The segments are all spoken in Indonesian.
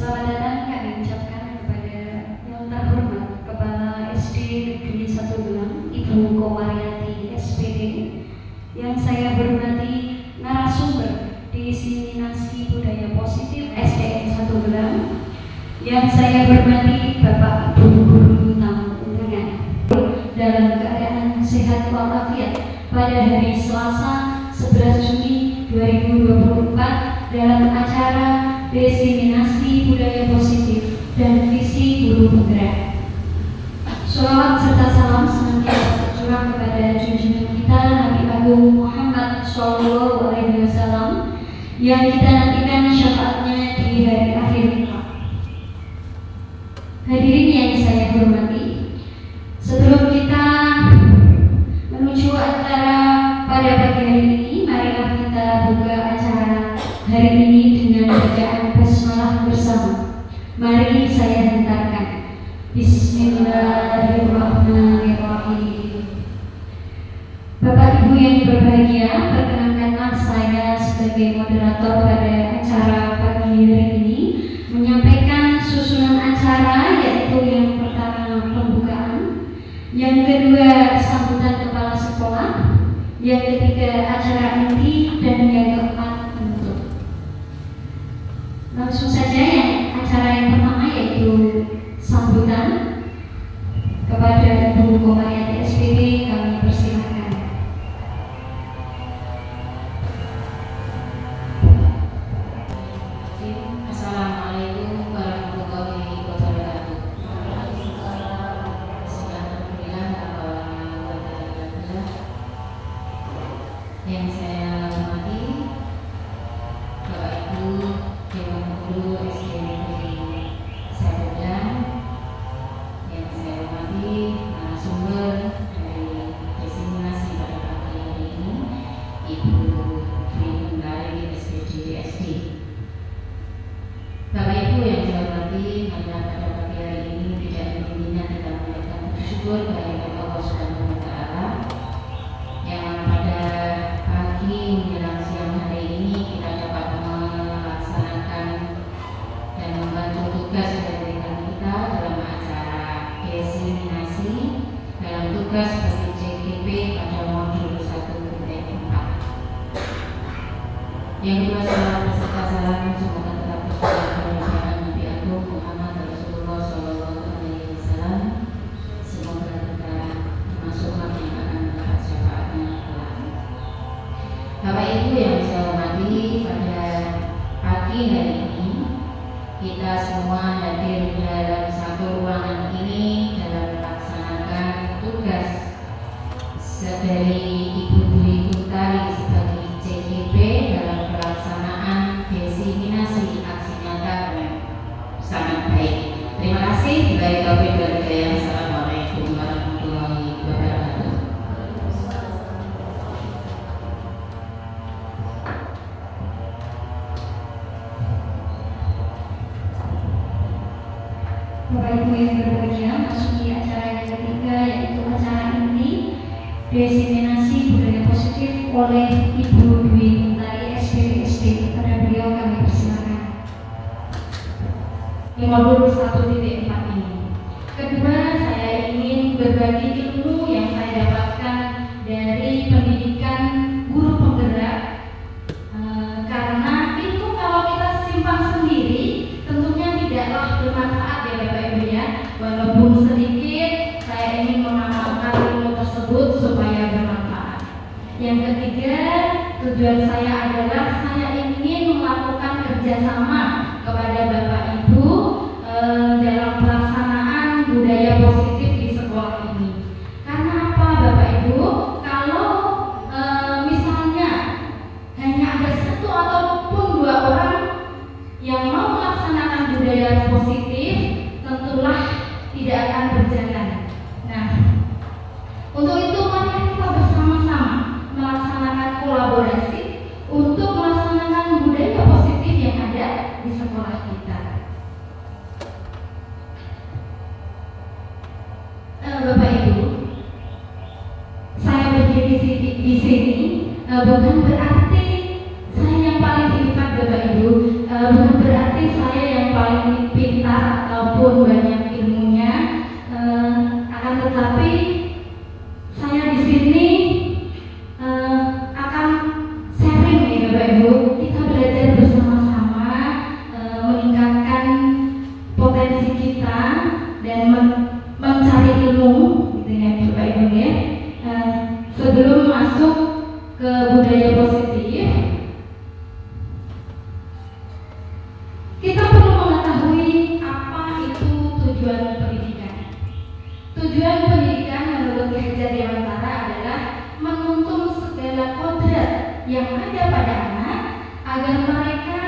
Selamat datang kami ucapkan kepada yang terhormat Kepala SD Negeri 1 Gelang Ibu Komariati SPD, yang saya hormati narasumber diseminasi budaya positif SDN 1 Gelang, yang saya hormati Bapak Ibu guru tamu undangan, dalam keadaan sehat walafiat pada hari Selasa 11 Juni 2024 dalam acara diseminasi budaya positif dan visi guru penggerak. Sholawat serta salam senantiasa tercurah kepada junjungan kita Nabi Agung Muhammad SAW, yang kita nantikan syafaatnya di hari akhir kelak. Hadirin yang saya hormati, sebelum kita menuju acara pada pagi hari ini, marilah kita buka acara hari ini dengan bacaan basmalah bersama. Mari saya hentarkan. Bismillahirrahmanirrahim. Bapak Ibu yang berbahagia, perkenankanlah saya sebagai moderator pada acara pagi hari ini menyampaikan susunan acara, yaitu yang pertama pembukaan, yang kedua sambutan kepala sekolah, yang ketiga acara inti, dan yang keempat penutup. Langsung saja acara yang pertama, yaitu sambutan kepada Ibu Komariati SPD, kami persilahkan. Assalamualaikum warahmatullahi wabarakatuh. Alhamdulillah. Yang saya hormati Bapak Ibu Dewan Guru SD Negeri 1 Gelang, yang saya hormati narasumber dari diseminasi pada pagi hari ini, Ibu Dwi Mentari SPD SD. Bapak Ibu yang saya hormati, marilah pada pagi hari ini tidak henti-hentinya kita mengucapkan bersyukur kepada Allah Subhanahu wa Ta'ala, yang pada pagi menjelang siang hari ini kita dapat melaksanakan dan membantu tugas yang diberikan kita dalam acara diseminasi dalam tugas bagi JGP pada modul 1 BM 4. Yang kedua, salam beserta salam semoga tetap bersyukur kepada Nabi Agung Muhammad Rasulullah SAW. Semoga kita termasuk yang akan mendapat syafaatnya kelak. Bapak Ibu yang saya hormati, pada pagi hari ini kita semua hadir dalam satu ruangan ini dalam melaksanakan tugas dari Ibu Dwi Mentari sebagai JGP dalam pelaksanaan diseminasi aksi nyata yang sangat baik. Terima kasih. Bila taufiq wal hidayah. Assalamualaikum warahmatullahi wabarakatuh. Bapak Ibu yang berbahagia, masuki acara yang ketiga, yaitu acara inti diseminasi budaya positif oleh Ibu Dwi Mentari SPD. Kepada beliau kami persilakan. Di modul 1.4 ini. Kedua, saya ingin berbagi ilmu yang saya dapatkan dari pendidikan guru penggerak, karena ilmu kalau kita simpan sendiri tentunya tidaklah bermanfaat ya Bapak Ibu ya. Walaupun sedikit, saya ingin mengamalkan ilmu tersebut supaya bermanfaat. Yang ketiga, tujuan saya adalah saya ingin melakukan kerjasama kepada Bapak Ibu dalam pelaksanaan budaya positif di sekolah ini. Karena apa Bapak Ibu? Kalau misalnya hanya ada satu ataupun dua orang yang mau melaksanakan budaya positif, tentulah tidak akan berjalan. Nah, untuk itu mari kita bersama-sama melaksanakan kolaborasi untuk melaksanakan budaya positif yang ada di sekolah kita. Bapak Ibu, saya berdiri di sini bukan berarti saya yang paling hebat Bapak Ibu, bukan berarti saya yang paling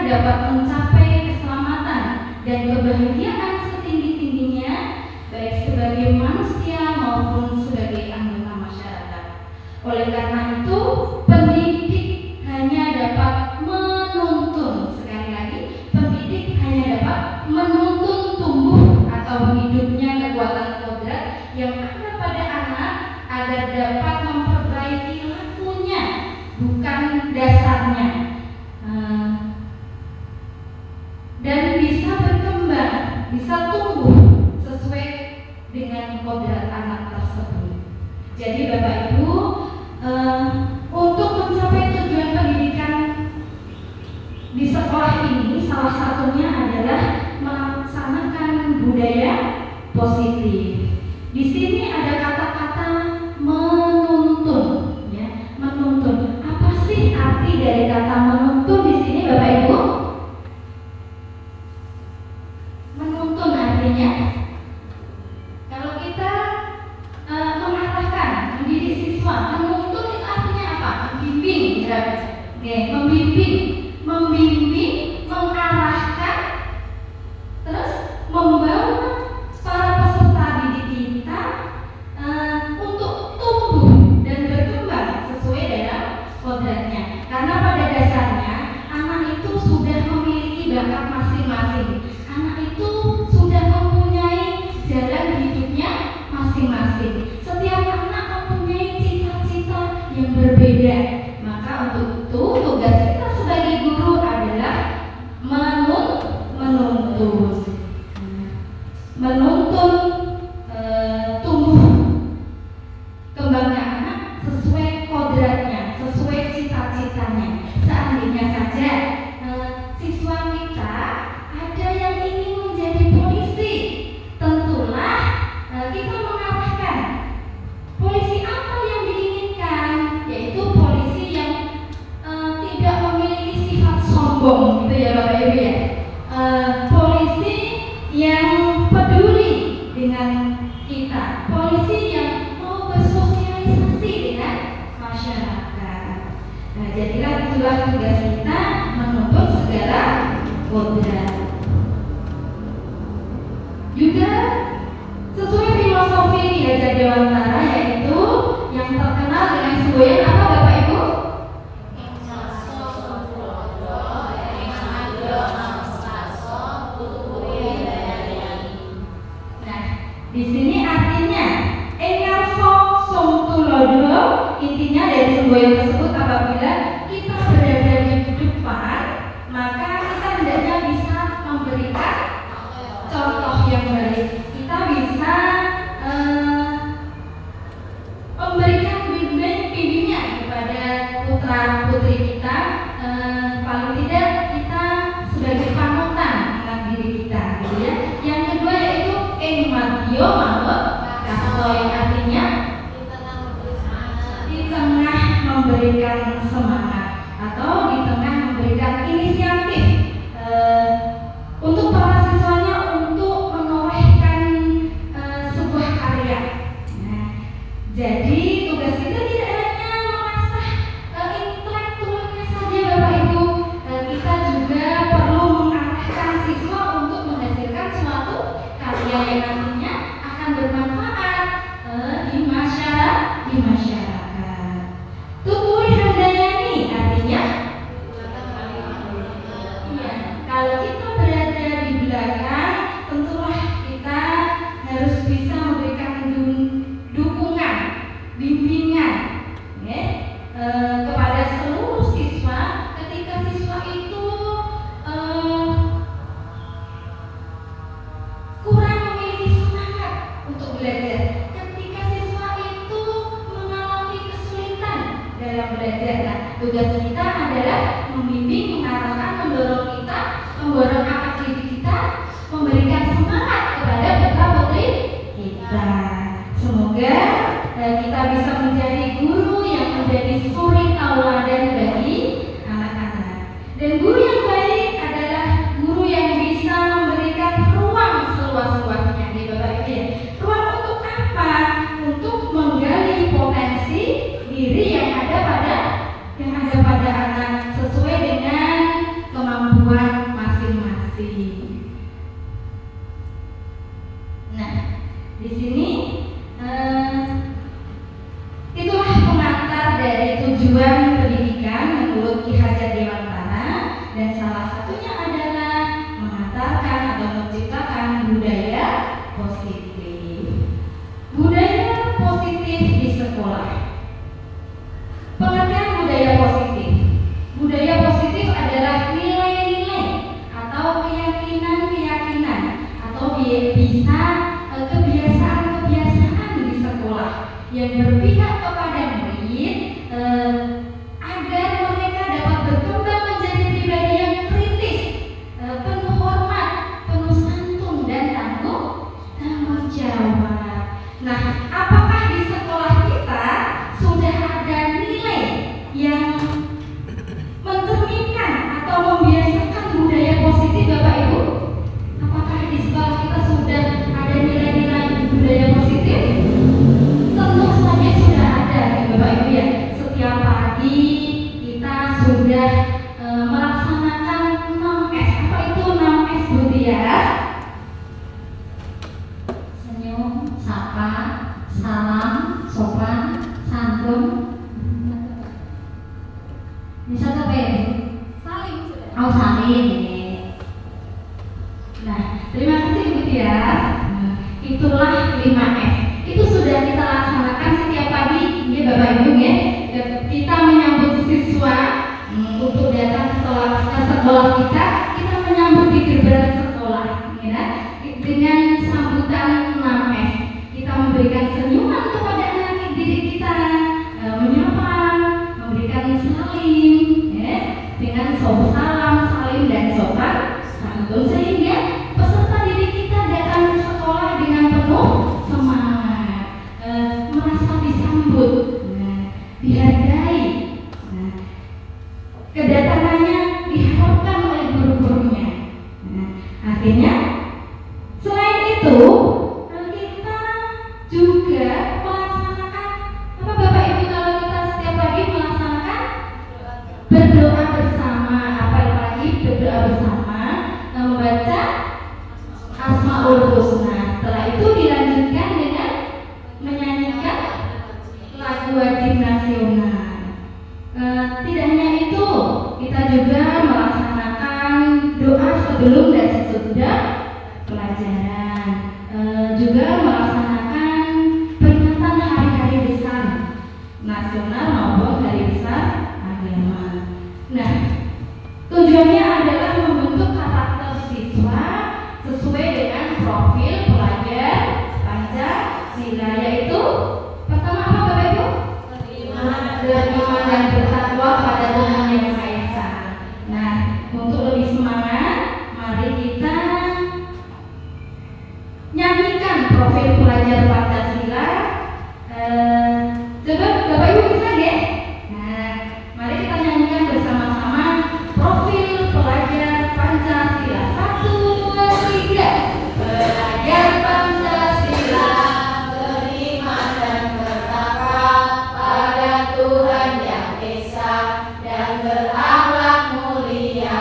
dapat mencapai keselamatan dan kebahagiaan setinggi-tingginya, baik sebagai manusia maupun sebagai anggota masyarakat. Oleh karena itu, pendidik hanya dapat menuntun, sekali lagi, pendidik hanya dapat menuntun tumbuh atau hidupnya kekuatan kodrat yang ada pada anak agar dapat memperbaiki lakunya, bukan dasarnya, dan bisa berkembang, bisa tumbuh sesuai dengan kodrat anak tersebut. Jadi Bapak Ibu, untuk mencapai tujuan pendidikan di sekolah ini, salah satunya adalah melaksanakan budaya positif. Di sini ada kata-kata menuntun, ya, menuntun. Apa sih arti dari kata menuntun di sini, Bapak Ibu? Menuntun artinya, kalau kita mengarahkan, mendidik siswa, menuntun itu artinya apa? Membimbing, membimbing, mengarahkan, terus membawa para peserta didik kita untuk tumbuh dan berkembang sesuai dengan kodratnya. Karena pada dasarnya anak itu sudah memiliki bakat masing-masing. Anak itu sudah mempunyai jalan hidupnya masing-masing. Setiap anak mempunyai cita-cita yang berbeda. Maka untuk itu tugas kita sebagai guru adalah menuntun tumbuh kembangnya anak sesuai kodratnya, sesuai cita-citanya. Seandainya saja siswa kita ada yang ingin menjadi polisi, tentulah kita mengarahkan polisi apa yang diinginkan, yaitu polisi yang tidak memiliki sifat sombong, gitu ya Bapak Ibu ya. Polisi yang peduli dengan kita, polisi yang mau bersosialisasi dengan masyarakat. Nah, jadilah itulah tugas kita, menuntun segala kodrat. Juga sesuai filosofi Ki Hajar Dewantara, yaitu yang terkenal dengan semboyan apa Bapak Ibu? Nah, di sini artinya engarso sum tulodo, intinya dari semboyan tersebut, apabila kita berada di depan, maka kita hendaknya bisa memberikan contoh yang baik. Kita bisa memberikan bimbingan kepada putra putri kita, paling tidak kita sebagai panutan anak diri kita, gitu ya. Yang kedua yaitu enmatio mawon kasoy, artinya di tengah memberikan semangat atau di tengah memberikan inisiatif untuk para siswanya untuk menorehkan sebuah karya. Nah, jadi tugas kita tidak hanya mengasah intelektualnya saja Bapak Ibu, kita juga perlu mengarahkan siswa untuk menghasilkan suatu karya yang nantinya akan bermanfaat di masyarakat. Tuturi handayani artinya, iya, kalau kita berada di belakang, tentulah kita harus bisa memberikan dukungan, bimbingan, ya, kepada seluruh siswa ketika siswa itu kurang memiliki semangat untuk belajar, ketika siswa itu mengalami kesulitan dalam belajar. Nah, tugas kita adalah membimbing, mengarahkan, mendorong akal didik kita, memberikan semangat kepada putra putri kita. Semoga kita bisa menjadi guru yang menjadi suri tauladan bagi anak-anak. Dan guru yang baik adalah guru yang bisa memberikan ruang seluas-luasnya, gitu Bapak Ibu ya. Ruang untuk apa? Untuk menggali potensi diri yang ada pada anak sesuai dengan kemampuan Oh, salin. Nah, terima kasih Bu Tias. Itulah 5S. Itu sudah kita laksanakan setiap pagi, ya Bapak Ibu ya. Kita menyambut siswa untuk datang ke sekolah kita menyambut di gerbang sekolah, ya. Dengan sambutan 6S. Kita memberikan senyuman kepada anak didik kita, menyapa, memberikan salim, ya, dengan salam, salim dan sopan santun, sehingga peserta didik kita datang ke sekolah dengan penuh semangat, merasa disambut, dihargai, kedatangannya diharapkan oleh guru-gurunya. Akhirnya selain itu kita juga melaksanakan apa Bapak Ibu, kalau kita setiap pagi melaksanakan berdoa bersama, apalagi berdoa bersama, membaca Asmaul Husna. Setelah itu dilanjutkan dengan menyanyikan lagu wajib nasional. Tidak hanya itu, kita juga melaksanakan doa sebelum dan sesudah pelajaran, juga melaksanakan peringatan hari-hari besar nasional maupun hari besar agama. Nah, tujuannya adalah membentuk karakter siswa sesuai dengan profil pelajar Pancasila, yaitu pertama apa Bapak Ibu? Beriman dan bertakwa pada Tuhan Yang Maha Esa. Nah, untuk lebih semangat, mari kita nyanyikan profil pelajar Pancasila. Coba Bapak Ibu bisa ya? Nah, mari kita nyanyikan bersama-sama profil pelajar Pancasila. 1, 2, 3. Pelajar Pancasila beriman dan bertakwa pada Tuhan Yang Esa dan berakhlak mulia,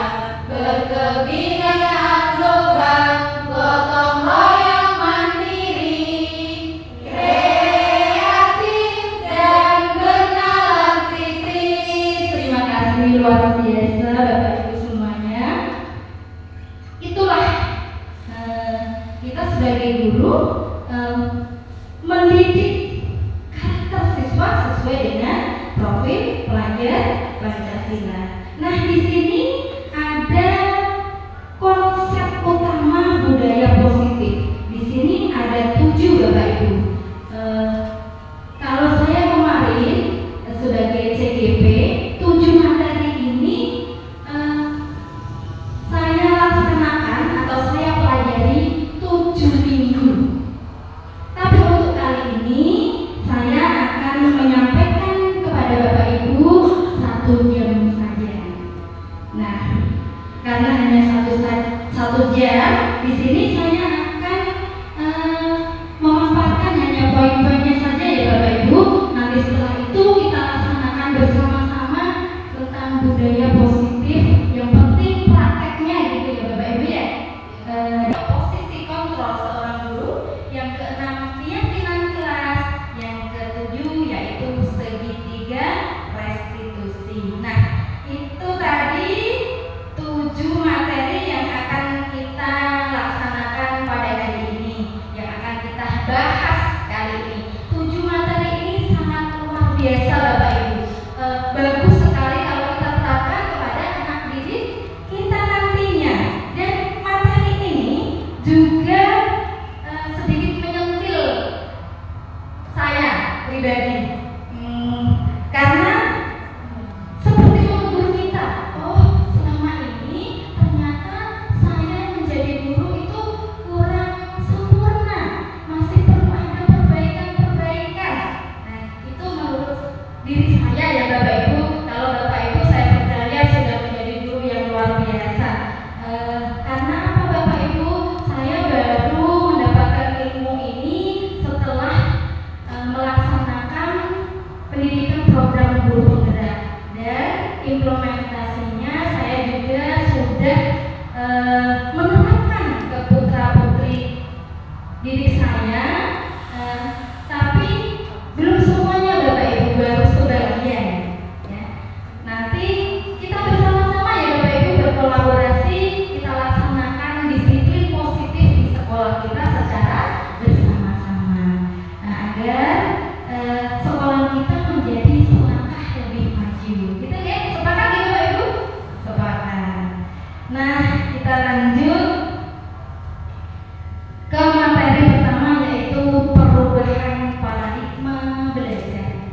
berkebinekaan global, gotong royong mandiri, kreatif dan bernalar kritis. Terima kasih luar biasa Bapak Ibu semuanya. Itulah kita sebagai guru mendidik karakter siswa sesuai dengan profil pelajar Pancasila. Nah, di sini ada konsep utama budaya positif. Di sini ada 7 Bapak Ibu. Kalau saya kemarin sebagai CGP, 7 materi ini saya laksanakan atau saya pelajari 7 minggu. Tapi untuk kali ini saya akan menyampaikan kepada Bapak Ibu 1 jam saja. Nah, karena hanya satu jam, di sini saya akan memaparkan hanya poin-poinnya saja ya Bapak Ibu. Nanti setelah itu kita laksanakan bersama-sama tentang budaya positif. Yang penting prakteknya gitu ya Bapak Ibu ya. Posisi kontrol seorang guru. Yang ke-6 keyakinan kelas. Yang ke-7 yaitu segitiga restitusi. Nah, itu tadi 7 materi yang akan kita laksanakan Nah, kita lanjut ke materi pertama, yaitu perubahan paradigma belajar.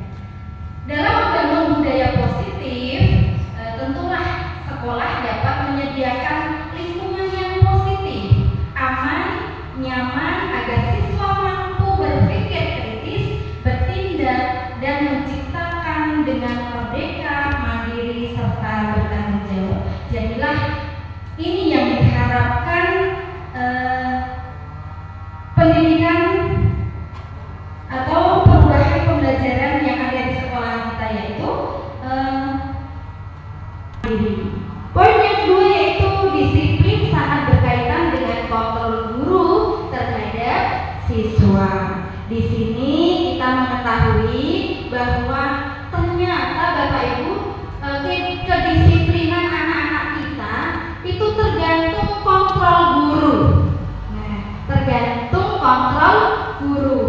Dalam membangun budaya positif, tentulah sekolah dapat menyediakan lingkungan yang positif, aman, nyaman, agar siswa mampu berpikir kritis, bertindak, dan menciptakan dengan merdeka, mandiri, serta bertanggung jawab. Jadilah ini yang diharapkan pendidikan atau perubahan pembelajaran yang ada di sekolah kita, yaitu poin yang kedua yaitu disiplin sangat berkaitan dengan kontrol guru terhadap siswa. Di sini kita mengetahui bahwa ternyata Bapak Ibu kedisiplinan anak-anak kita itu tergantung kontrol guru. Nah, tergantung kontrol guru.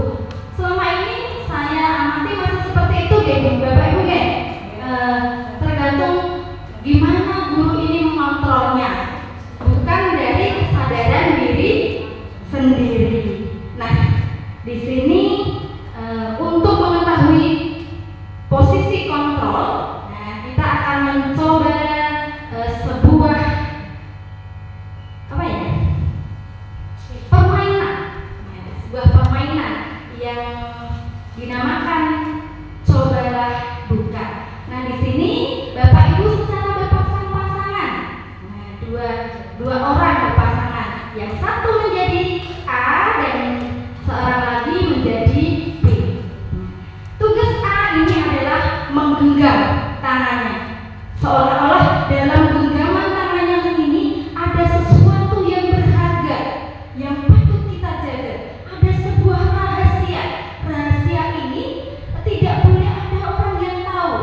Selama ini saya amati masih seperti itu deh, Bapak Ibu ya. Tergantung gimana guru ini mengontrolnya, bukan dari kesadaran diri sendiri. Nah, di sini untuk mengetahui posisi kontrol, nah, kita akan mencoba sebuah permainan, sebuah permainan yang dinamakan cobalah buka. Nah, di sini Bapak Ibu secara berpasang-pasangan, nah, dua orang berpasangan, yang satu menjadi A dan seorang lagi menjadi B. Tugas A ini adalah menggenggam tangannya, seolah-olah dalam genggaman tangannya ini ada sesuatu yang berharga yang patut kita jaga. Ada sebuah rahasia. Rahasia ini tidak boleh ada orang yang tahu.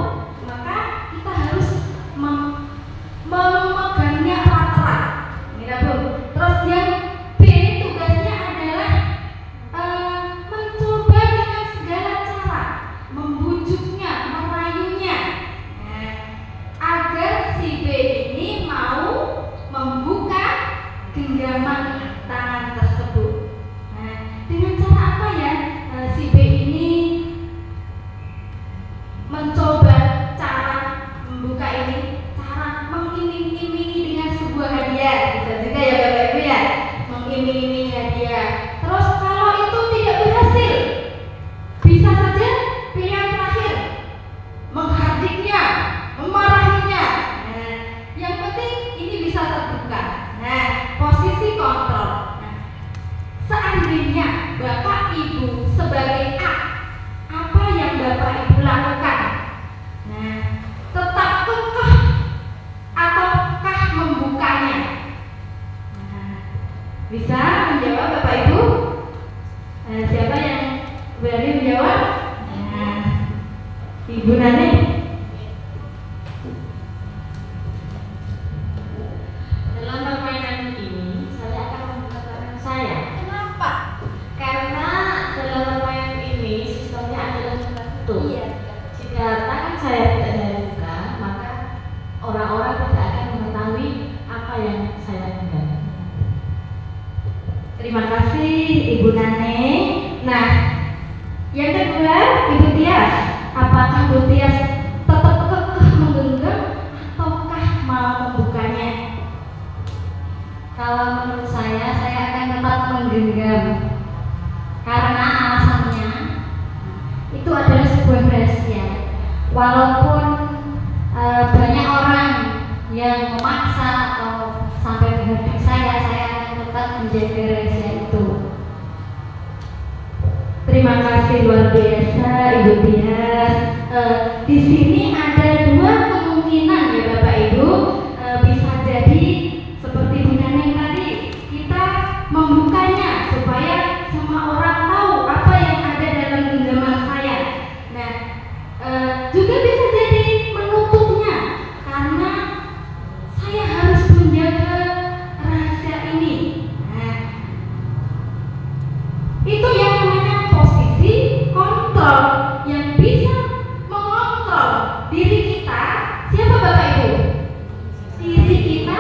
Maka kita harus memegangnya erat-erat. Terus yang B, tugasnya adalah mencoba dengan segala cara membujuknya, merayunya, agar si B ini mau membuka genggaman tangan tersebut. Nah, dengan cara apa ya si B ini mencoba cara membuka ini? Cara mengiming-imingi dengan sebuah hadiah. Bisa juga ya Bapak Ibu ya, mengiming-imingi hadiah. Terus kalau itu tidak berhasil, bisa saja pilihan terakhir menghardiknya, memarahinya. Nah, yang penting ini bisa terbuka. Nah, posisi kontrol. Nah, seandainya Bapak Ibu sebagai A, apa yang Bapak Ibu lakukan? Nah, tetap kekeh ataukah membukanya? Nah, bisa menjawab Bapak Ibu? Siapa yang berani menjawab? Nah, Ibu Nani. Dalam permainan ini, saya akan membuka tangan saya. Kenapa? Karena dalam permainan ini sistemnya adalah tertutup. Jika tangan saya tidak saya buka, maka orang-orang tidak akan mengetahui apa yang saya genggam. Terima kasih Ibu Nane. Nah, yang kedua Ibu Tias. Apakah Ibu Tias tetap kekeh menggenggam ataukah mau membukanya? Kalau menurut saya akan tetap menggenggam. Karena alasannya itu adalah sebuah rahasia. Walaupun banyak orang yang memaksa atau sampai menghardik saya akan tetap menjaga rahasia itu. Terima kasih luar biasa Ibu Tias. Di sini ada dua kemungkinan ya Bapak Ibu. Bisa jadi seperti Bu Neneng tadi, kita membukanya supaya semua orang tahu apa yang ada dalam genggaman saya. Nah, juga bisa jadi menutupnya karena saya harus menjaga rahasia ini. Nah, itu yang namanya posisi kontrol yang bisa mengontrol diri kita. Siapa Bapak Ibu? Diri kita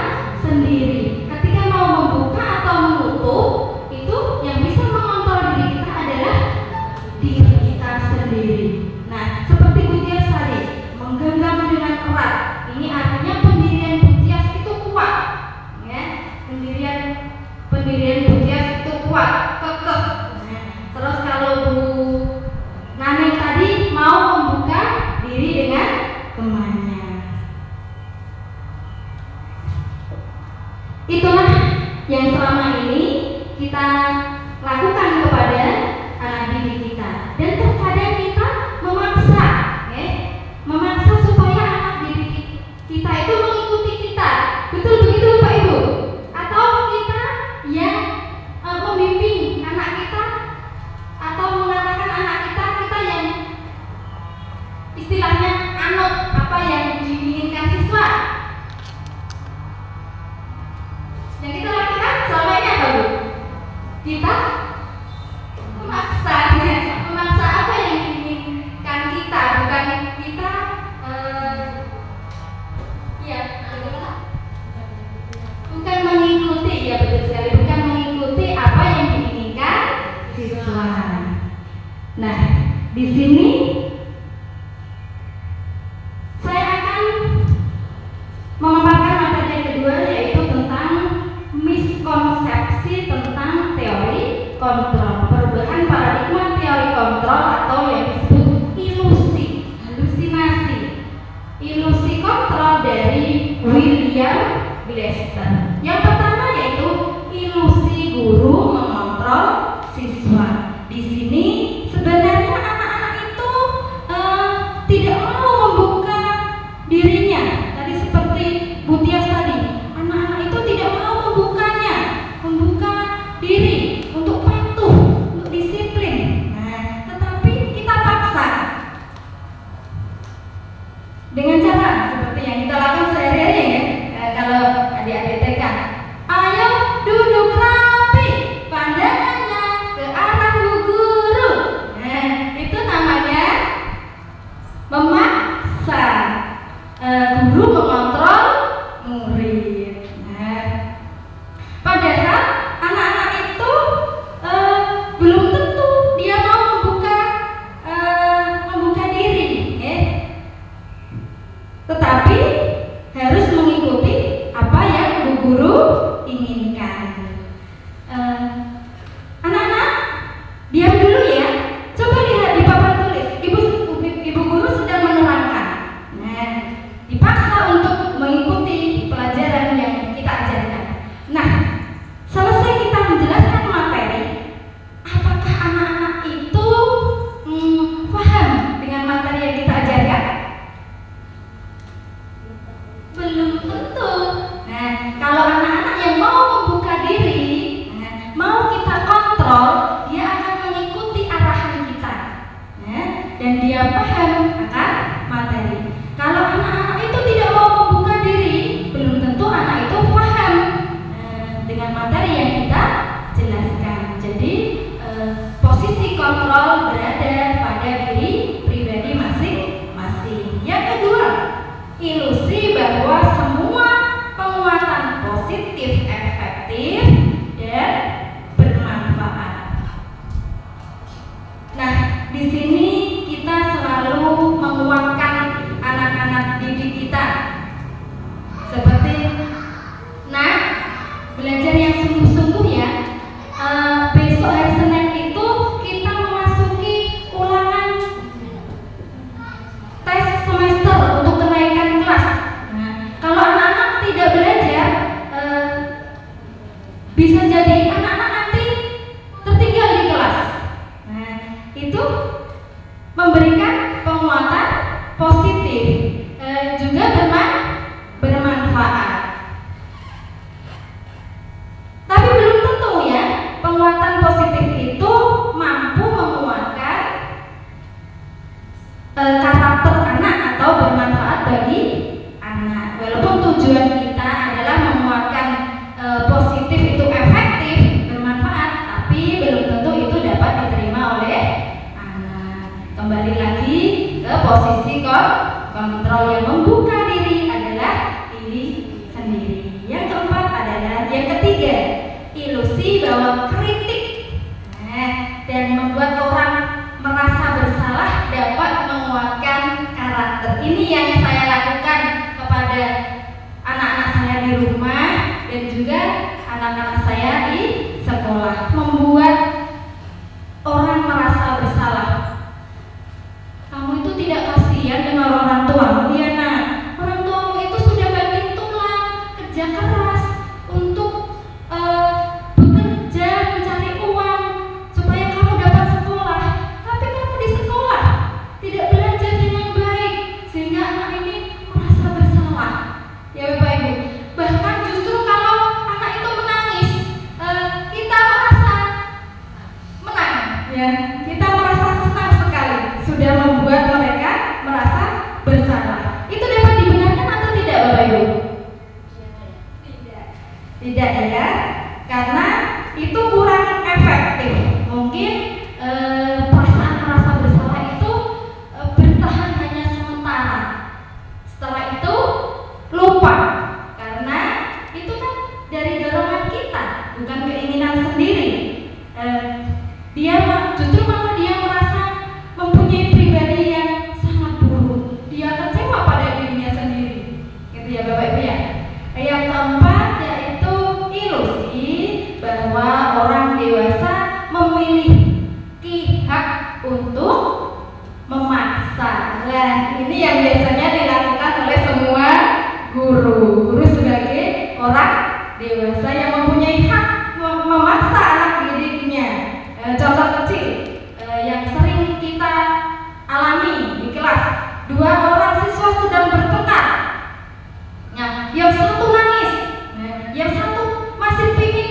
kuat, kekeh. Nah, terus kalau Bu Naneng tadi mau membuka diri dengan temannya. Itulah yang selama ini kita lakukan kepada anak didik kita. Dan terkadang kita memaksa, memaksa supaya anak didik kita itu mengikuti kita. Betul begitu Bapak Ibu? Atau kita yang membimbing anak kita atau mengatakan anak kita yang istilahnya anut apa yang diinginkan siswa. Yang kita lakukan selama ini apa Bu? Kita memaksa apa yang diinginkan kita, bukan kita bukan mengikuti, ya betul sekali, bukan mengikuti apa yang diinginkan siswa. Nah, di sini saya akan memaparkan materi yang kedua, yaitu tentang miskonsepsi tentang teori kontrol, perubahan paradigma teori kontrol atau yang disebut ilusi, halusinasi, ilusi kontrol dari William Glasser. Yang pertama yaitu ilusi guru mengontrol siswa. Di sini sebenarnya anak-anak itu tidak mau membuka dirinya. Tadi seperti Bu Tias tadi, anak-anak itu tidak mau membuka diri untuk patuh, untuk disiplin. Nah, tetapi kita paksa dengan cara seperti yang kita lakukan sehari-hari ya. Kalau adik-adik TK, ayo duduk rapi, pandangannya ke arah Bu Guru. Nah, itu namanya memaksa. Guru mengontrol murid. Nah, padahal anak-anak itu belum tentu dia mau membuka diri, tetapi harus mengikuti apa yang Bu Guru inginkan. Anak-anak, diam dulu ya. Coba lihat di papan tulis. Ibu Guru sedang menerangkan. Nah, dipaksa untuk mengikuti pelajaran yang kita ajarkan. Nah, selesai kita menjelaskan materi, apakah anak-anak itu paham dengan materi yang kita ajarkan? Belum tentu. Nah, kalau anak-anak yang mau membuka diri, mau kita kontrol, dia akan mengikuti arahan kita, dan dia paham akan materi. Kalau anak-anak itu tidak mau membuka diri, belum tentu anak itu paham dengan materi yang kita jelaskan. Jadi posisi kontrol berada pada diri pribadi masing-masing. Yang kedua, ilusi bahwa semua penguatan positif efektif dan bermanfaat. Nah, di sini kita selalu menguatkan anak-anak didik kita. Seperti, nah, belajar yang sungguh-sungguh ya. Besok hari Senin itu kita memasuki ulangan tes semester untuk kenaikan kelas. Nah, kalau anak-anak tidak belajar, bisa jadi anak-anak nanti tertinggal di kelas. Nah, itu memberikan penguatan positif, juga bermanfaat. Tapi belum tentu ya, penguatan positif itu mampu menguatkan karakter anak atau bermanfaat bagi anak. Walaupun tujuan kita adalah menguatkan positif itu efektif, bermanfaat, tapi belum tentu itu dapat diterima oleh anak. Kembali lagi ke posisi kontrol, yang membuka diri adalah diri sendiri. Yang keempat adalah yang ketiga, ilusi bahwa kritik dan membuat orang merasa bersalah dapat menguatkan karakter. Ini yang saya lakukan kepada anak-anak saya di rumah dan juga anak-anak saya di sekolah. sekolah, membuat orang merasa bersalah. Kamu itu tidak kasihan dengan orang tuamu ya nak? Orang tuamu itu sudah banting tulang, kerja keras untuk bekerja mencari uang supaya kamu dapat sekolah. Tapi kamu di sekolah tidak belajar dengan baik, sehingga anak ini merasa bersalah. Ya Bapak Ibu, bahkan justru kalau anak itu menangis, kita merasa menang, ya. Kita merasa senang sekali, sudah membuat mereka merasa bersalah. Itu dapat dibenarkan atau tidak, Bapak Ibu? Tidak ya, karena itu kurang efektif. Mungkin perasaan merasa bersalah itu bertahan hanya sementara. Setelah itu lupa, karena itu kan dari dorongan kita, bukan keinginan sendiri. Justru malah dia merasa mempunyai pribadi yang sangat buruk. Dia kecewa pada dirinya sendiri, gitu ya Bapak Ibu ya. Yang keempat yaitu ilusi bahwa orang dewasa memiliki hak untuk memaksa. Nah, ini yang biasanya dilakukan oleh semua guru sebagai orang dewasa yang mempunyai hak memaksa anak didiknya. Contoh kecil yang sering kita alami di kelas, dua orang siswa sedang bertengkar. Nah, yang satu nangis, yang satu masih pingin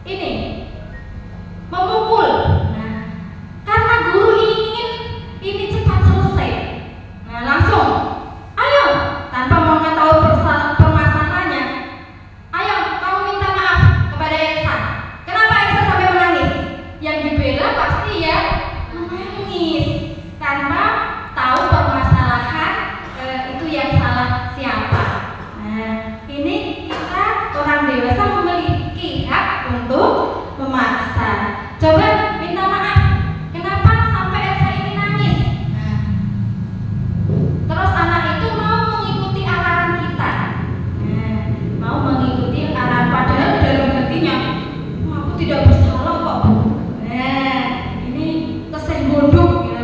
ini memukul. Nah, karena guru ingin ini cepat selesai, nah langsung, ayo, tanpa mengetahui permasalahannya, ayo kamu minta maaf kepada Elsa. Kenapa Elsa sampai menangis? Yang dibela pasti ya menangis, tanpa tahu permasalahan itu yang salah siapa. Nah, ini kita orang dewasa memiliki hak untuk memaksa. Coba minta maaf, kenapa sampai Elsa ini nangis? Nah, terus anak itu mau mengikuti arahan kita. Nah, mau mengikuti arahan, padahal dalam hatinya, aku tidak bersalah kok. Nah, ini kesenggunduk ya.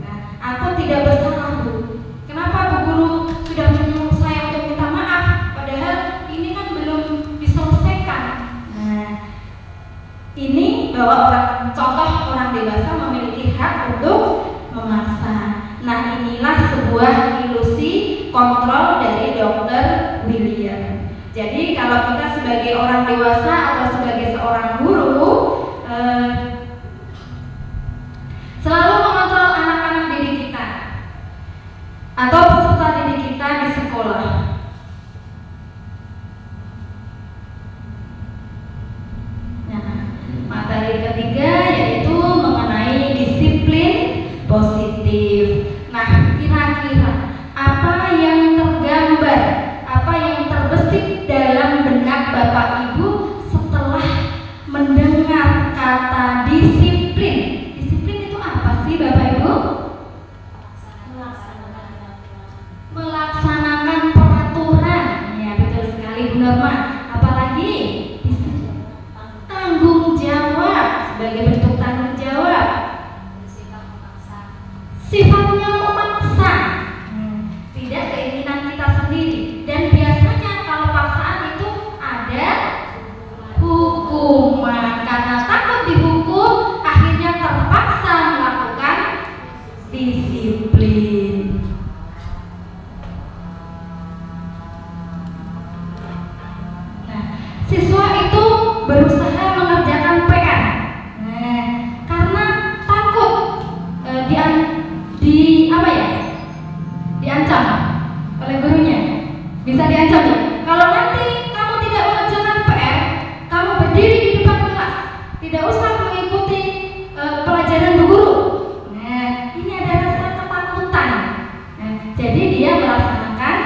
Nah, aku tidak bersalah Bu. Kenapa Bu Guru sudah menyuruh saya untuk minta maaf, padahal ini kan belum diselesaikan. Nah, ini bahwa contoh orang dewasa memiliki hak untuk memaksa. Nah, inilah sebuah ilusi kontrol dari Dr. William. Jadi kalau kita sebagai orang dewasa atau sebagai seorang guru selalu mengontrol anak-anak didik kita atau peserta didik kita di sekolah. Nah, materi ketiga yaitu mengenai disiplin positif. Nah, kira-kira apa yang tergambar, apa yang terbesit dalam benak Bapak Ibu setelah mendengar kata disiplin? Disiplin itu apa sih Bapak Ibu? Melaksanakan peraturan. Ya, betul sekali Bu Norma. Apalagi tanggung jawab, sebagai bentuk tanggung jawab. Sifatnya memaksa, tidak keinginan kita sendiri. Dan biasanya kalau paksaan itu ada hukuman. Karena takut dihukum, akhirnya terpaksa melakukan disiplin. Nah, siswa itu berusaha mengerjakan PR. Nah, karena takut diancam oleh gurunya. Bisa diancam ya? Kalau nanti kamu tidak mengerjakan PR, kamu berdiri di depan kelas, tidak usah mengikuti pelajaran bu guru. Nah, ini ada rasa ketakutan. Nah, jadi dia melaksanakan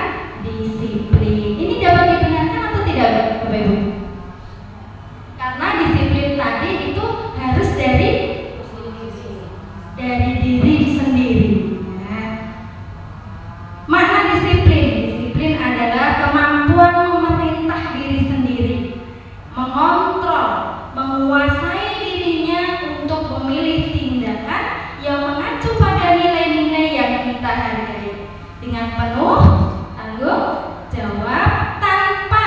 disiplin. Ini dapat dibenarkan atau tidak, Bapak Ibu? Karena menguasai dirinya untuk memilih tindakan yang mengacu pada nilai-nilai yang kita hargai dengan penuh tanggung jawab tanpa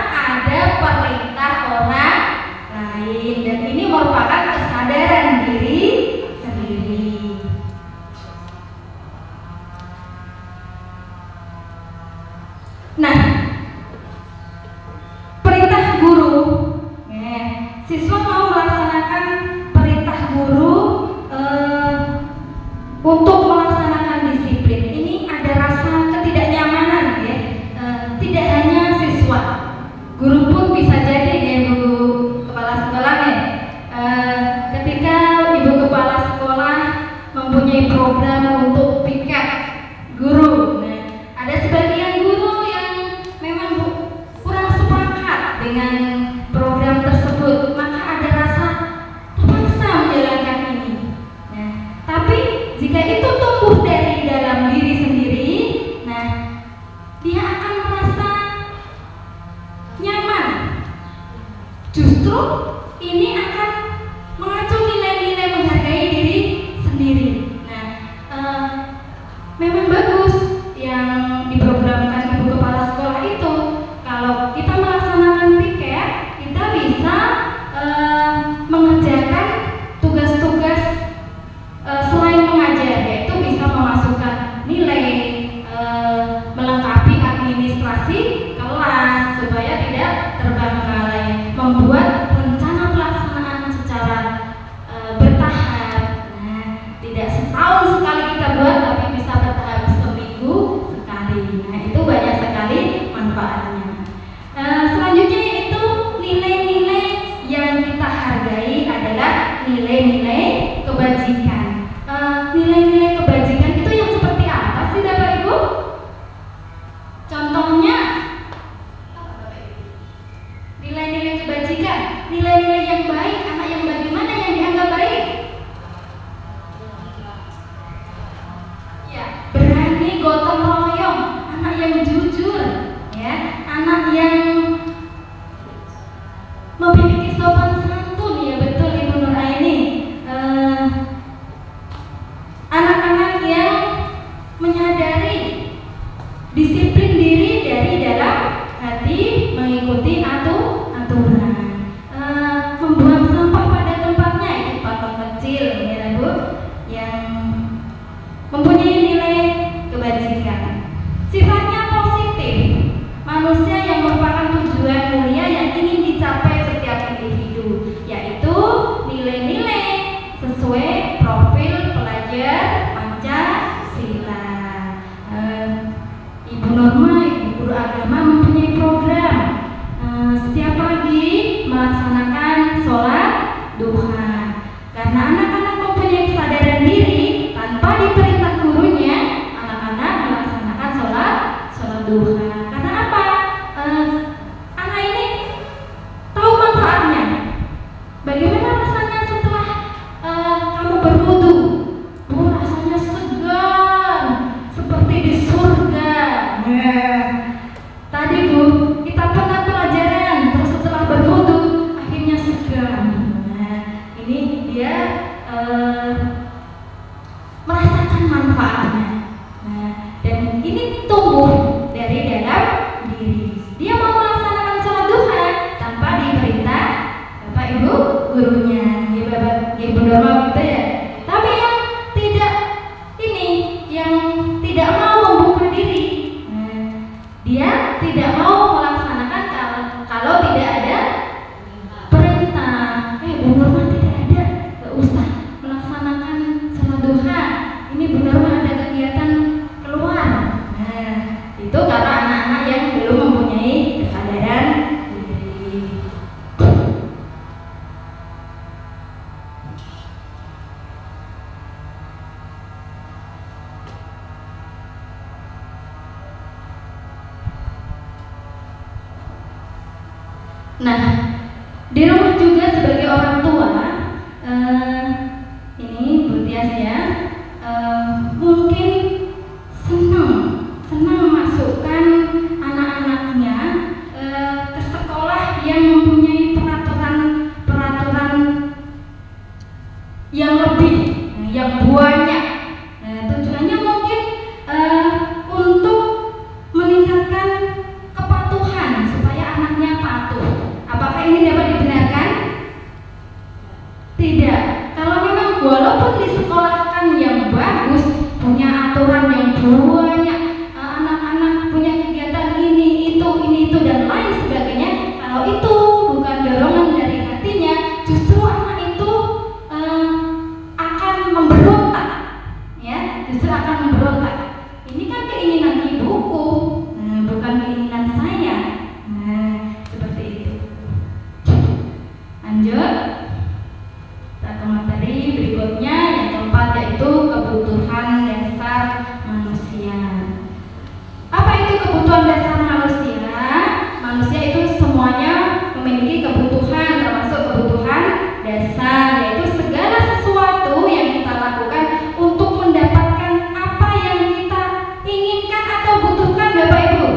ada perintah orang lain, dan ini merupakan kesadaran diri sendiri. Nah, perintah guru, siswa mau melaksanakan perintah guru untuk melaksanakan disiplin. Ini ada rasa ketidaknyamanan, tidak hanya siswa, guru pun bisa jadi ibu kepala sekolah ketika ibu kepala sekolah mempunyai program untuk piket guru. Nah, ada sebagian guru yang memang kurang sepakat dengan program tersebut, maka ada rasa terpaksa menjalankan ini. Nah, tapi jika itu tumbuh dari dalam diri sendiri, nah dia akan merasa nyaman. Justru ini akan mengacu nilai-nilai menghargai diri sendiri. Nah, memang bagus yang diprogramkan ibu kepala sekolah itu. Kalau kita melaksanakan piket, kita bisa mengerjakan tugas-tugas selain mengajar, yaitu bisa memasukkan nilai, melengkapi administrasi kelas supaya tidak terbengkalai, membuat rencana pelaksanaan secara bertahap. Nah, tidak setahun sekali kita buat, tapi bisa bertahap seminggu sekali. Nah, itu banyak sekali manfaatnya. Selanjutnya yaitu nilai-nilai yang kita hargai adalah nilai-nilai kebajikan. Nilai-nilai kebajikan itu yang seperti apa sih Bapak Ibu? Contohnya nilai-nilai kebajikan, nilai-nilai yang baik, anak yang bagaimana yang dianggap baik? Ya, berani gotong royong, anak yang jujur, ya, anak yang memiliki sopan santun, ya betul Ibu Nur Aini. Anak-anak yang menyadari disiplin diri dari dalam hati, mengikuti aturan, membuang sampah pada tempatnya, itu patok kecil ya Bu, yang mempunyai nilai kebajikan. Sifatnya positif, manusia yang merupakan tujuan mulia yang ingin dicapai setiap individu, yaitu nilai-nilai sesuai profil pelajar Pancasila. Ibu Norma, Ibu Guru Agama mempunyai program setiap pagi melaksanakan sholat duha. Karena anak-anak mempunyai kesadaran diri, tanpa diperintah gurunya, anak-anak melaksanakan sholat duha. Karena apa? Anak ini tahu manfaatnya. Bagaimana rasanya setelah kamu berwudu? Rasanya segar, seperti di surga. Tadi Bu, kita pernah pelajaran, terus setelah berwudu akhirnya segar. Nah, ini dia merasakan manfaatnya. Nah, dan ini tumbuh dari dalam diri. Dia mau melaksanakan sholat duha tanpa diperintah Bapak Ibu gurunya, ya Bapak Ibu Norma gitu ya. Tapi yang tidak ini, yang tidak mau membuka diri, dia tidak mau melaksanakan kalau tidak ada perintah. Bu Norma tidak ada, gak usah melaksanakan sholat duha. Ini Bu Norma ada kegiatan keluar. Nah, itu karena anak-anak yang belum mempunyai kesadaran diri. Nah, di rumah juga sebagai orang tua, ini Bu Tias ya, mungkin senang masukkan anak-anaknya ke sekolah yang mempunyai peraturan ini dapat dibenarkan? Tidak. Kalau memang walaupun disekolahkan yang bagus, punya aturan yang banyak, anak-anak punya kegiatan ini itu dan lain sebagainya, kalau itu bukan dorongan dari hatinya, justru anak itu akan memberontak, ya, justru akan memberontak. Ini kan keinginan ibuku, bukan keinginan saya. Seperti itu. Lanjut. Satu materi berikutnya yang keempat yaitu kebutuhan dasar manusia. Apa itu kebutuhan dasar manusia? Manusia itu semuanya memiliki kebutuhan, termasuk kebutuhan dasar, yaitu segala sesuatu yang kita lakukan untuk mendapatkan apa yang kita inginkan atau butuhkan, Bapak Ibu.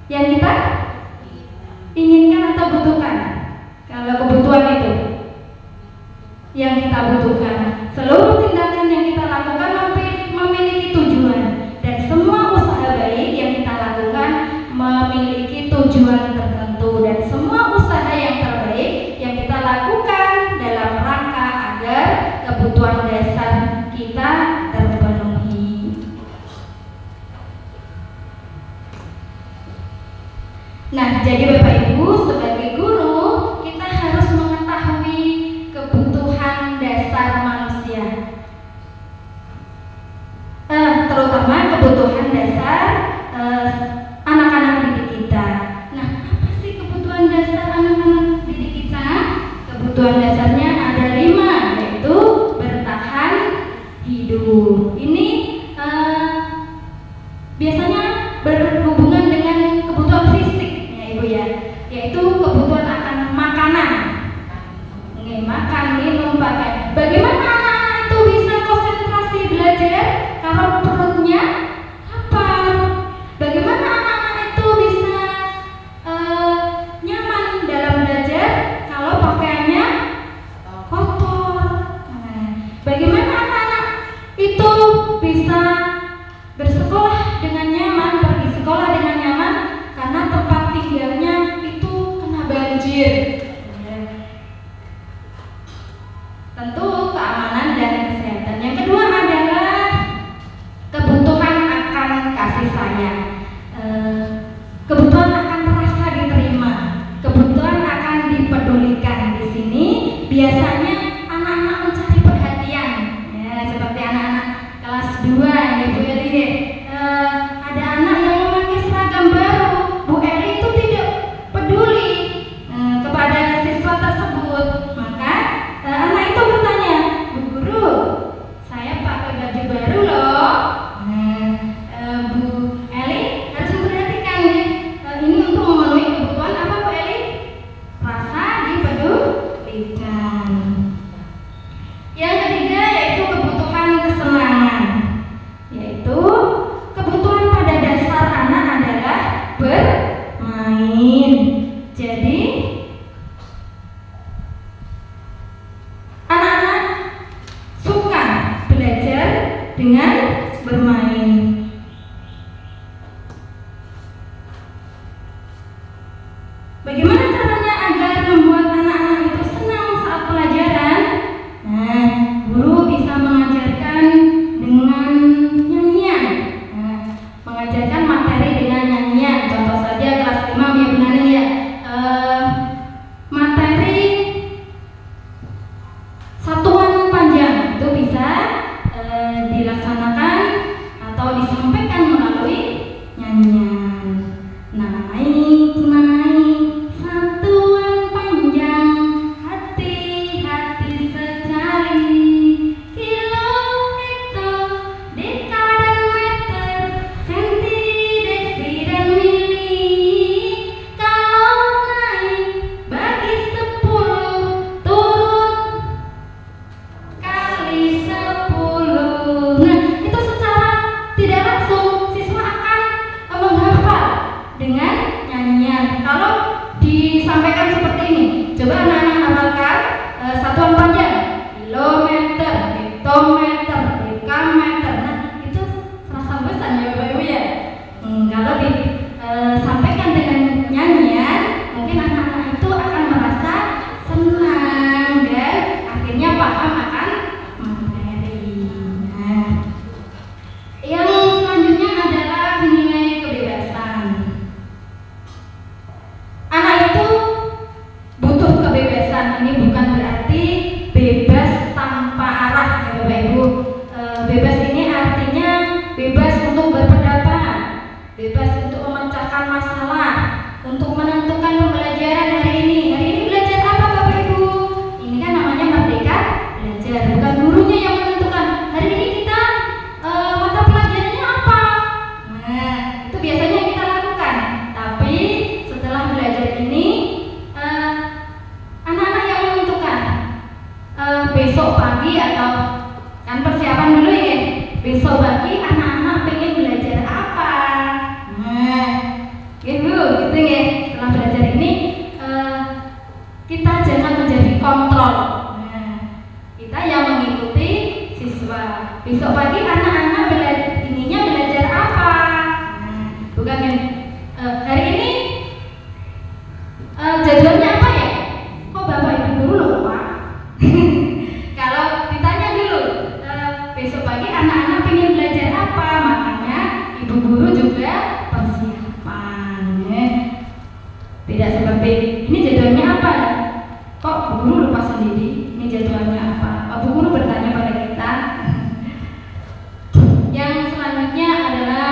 Yang kita inginkan atau butuhkan. Kalau kebutuhan itu yang kita butuhkan, seluruh tindakan yang kita lakukan memiliki tujuan, dan semua usaha baik yang kita lakukan memiliki tujuan tertentu, dan semua usaha yang terbaik yang kita lakukan dalam rangka agar kebutuhan dasar kita terpenuhi. Nah, jadi Bapak Ibu sebagai guru kita harus mengetahui kebutuhan dasar manusia, terutama kebutuhan dasar anak-anak didik kita. Nah, apa sih kebutuhan dasar anak-anak didik kita? Kebutuhan dasarnya ada 5, yaitu bertahan hidup. Ini biasanya berhubungan dengan kebutuhan fisik, ya Ibu ya, yaitu kebutuhan akan makanan, makan, minum, pakai. Bagaimana anak-anak itu bisa konsentrasi belajar kalau perutnya lapar? Bagaimana anak-anak itu bisa nyaman dalam belajar kalau pakaiannya kotor? Bagaimana anak-anak itu bisa bersekolah dengan nyaman, pergi sekolah dengan nyaman karena tempat tinggalnya itu kena banjir? Tentu keamanan dan kesehatan. Yang kedua adalah kebutuhan akan kasih sayang, kebutuhan akan merasa diterima, kebutuhan akan dipedulikan. Di sini biasanya anak-anak mencari perhatian, ya, seperti anak-anak kelas 2, ya Bu Eli. Ada anak yang memakai seragam baru, Bu Eli itu tidak peduli kepada siswa tersebut, maka anak itu bertanya, Bu Guru, saya pakai baju baru loh. Bu Eli harus memperhatikan ya, ini untuk memenuhi kebutuhan apa Bu Eli? Rasa dipedulikan. Yang ketiga yaitu kebutuhan kesenangan, yaitu kebutuhan pada dasar anak adalah bermain. Jadi anak-anak suka belajar dengan bermain. Bagaimana caranya agar membuat anak-anak itu senang saat pelajaran? Nah, guru bisa mengajarkan dengan nyanyian, mengajarkan materi dengan nyanyian. Contoh saja kelas 5, ya benar ya, materi satuan panjang itu bisa dilaksanakan atau disampaikan melalui nyanyian. Naik satuan panjang, hati-hati sekali, kilometer, dekade, meter, senti, desi, dan mili. Kalau naik bagi 10, turun kali 10. Nah, itu secara tidak langsung siswa akan menghafal dengan nyanyian. Kalau disampaikan seperti ini, coba anak-anak hafalkan satuan panjang, kilometer, hektometer, dekameter. Nah, itu serasa bosan ya Bapak Ibu ya. Kalau disampaikan dengan nyanyian, memecahkan masalah, untuk menentukan pembelajaran hari ini. Hari ini belajar apa Bapak Ibu? Ini kan namanya merdeka belajar, bukan gurunya yang menentukan. Hari ini kita mata pelajarannya apa? Nah, itu biasanya kita lakukan. Tapi setelah belajar ini, anak-anak yang menentukan. Besok pagi atau kan persiapan dulu ya. Besok pagi anak-anak pengen belajar apa? Nah, gitu ya. Setelah belajar ini kita jangan menjadi kontrol. Nah, kita yang mengikuti siswa. Besok pagi anak-anak belajar apa? Nah, bukan kan? Hari ini jadwalnya apa ya? Kok Bapak Ibu guru lupa? Kalau ditanya dulu, besok pagi anak-anak pengen belajar apa? Makanya ibu guru juga persiapan. Tidak seperti ini jadwalnya apa? Kok bu guru lupa sendiri? Ini jadwalnya apa? Bu guru bertanya pada kita. Yang selanjutnya adalah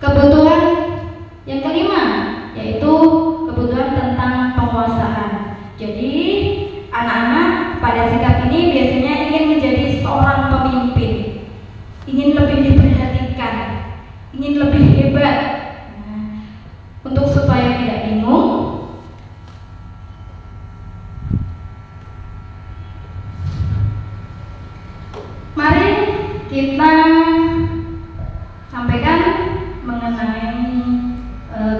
kebutuhan yang kelima, yaitu kebutuhan tentang penguasaan. Jadi anak-anak pada sikap ini biasanya ingin menjadi seorang pemimpin, ingin lebih diperhatikan, ingin lebih hebat. Untuk supaya tidak bingung, mari kita sampaikan mengenai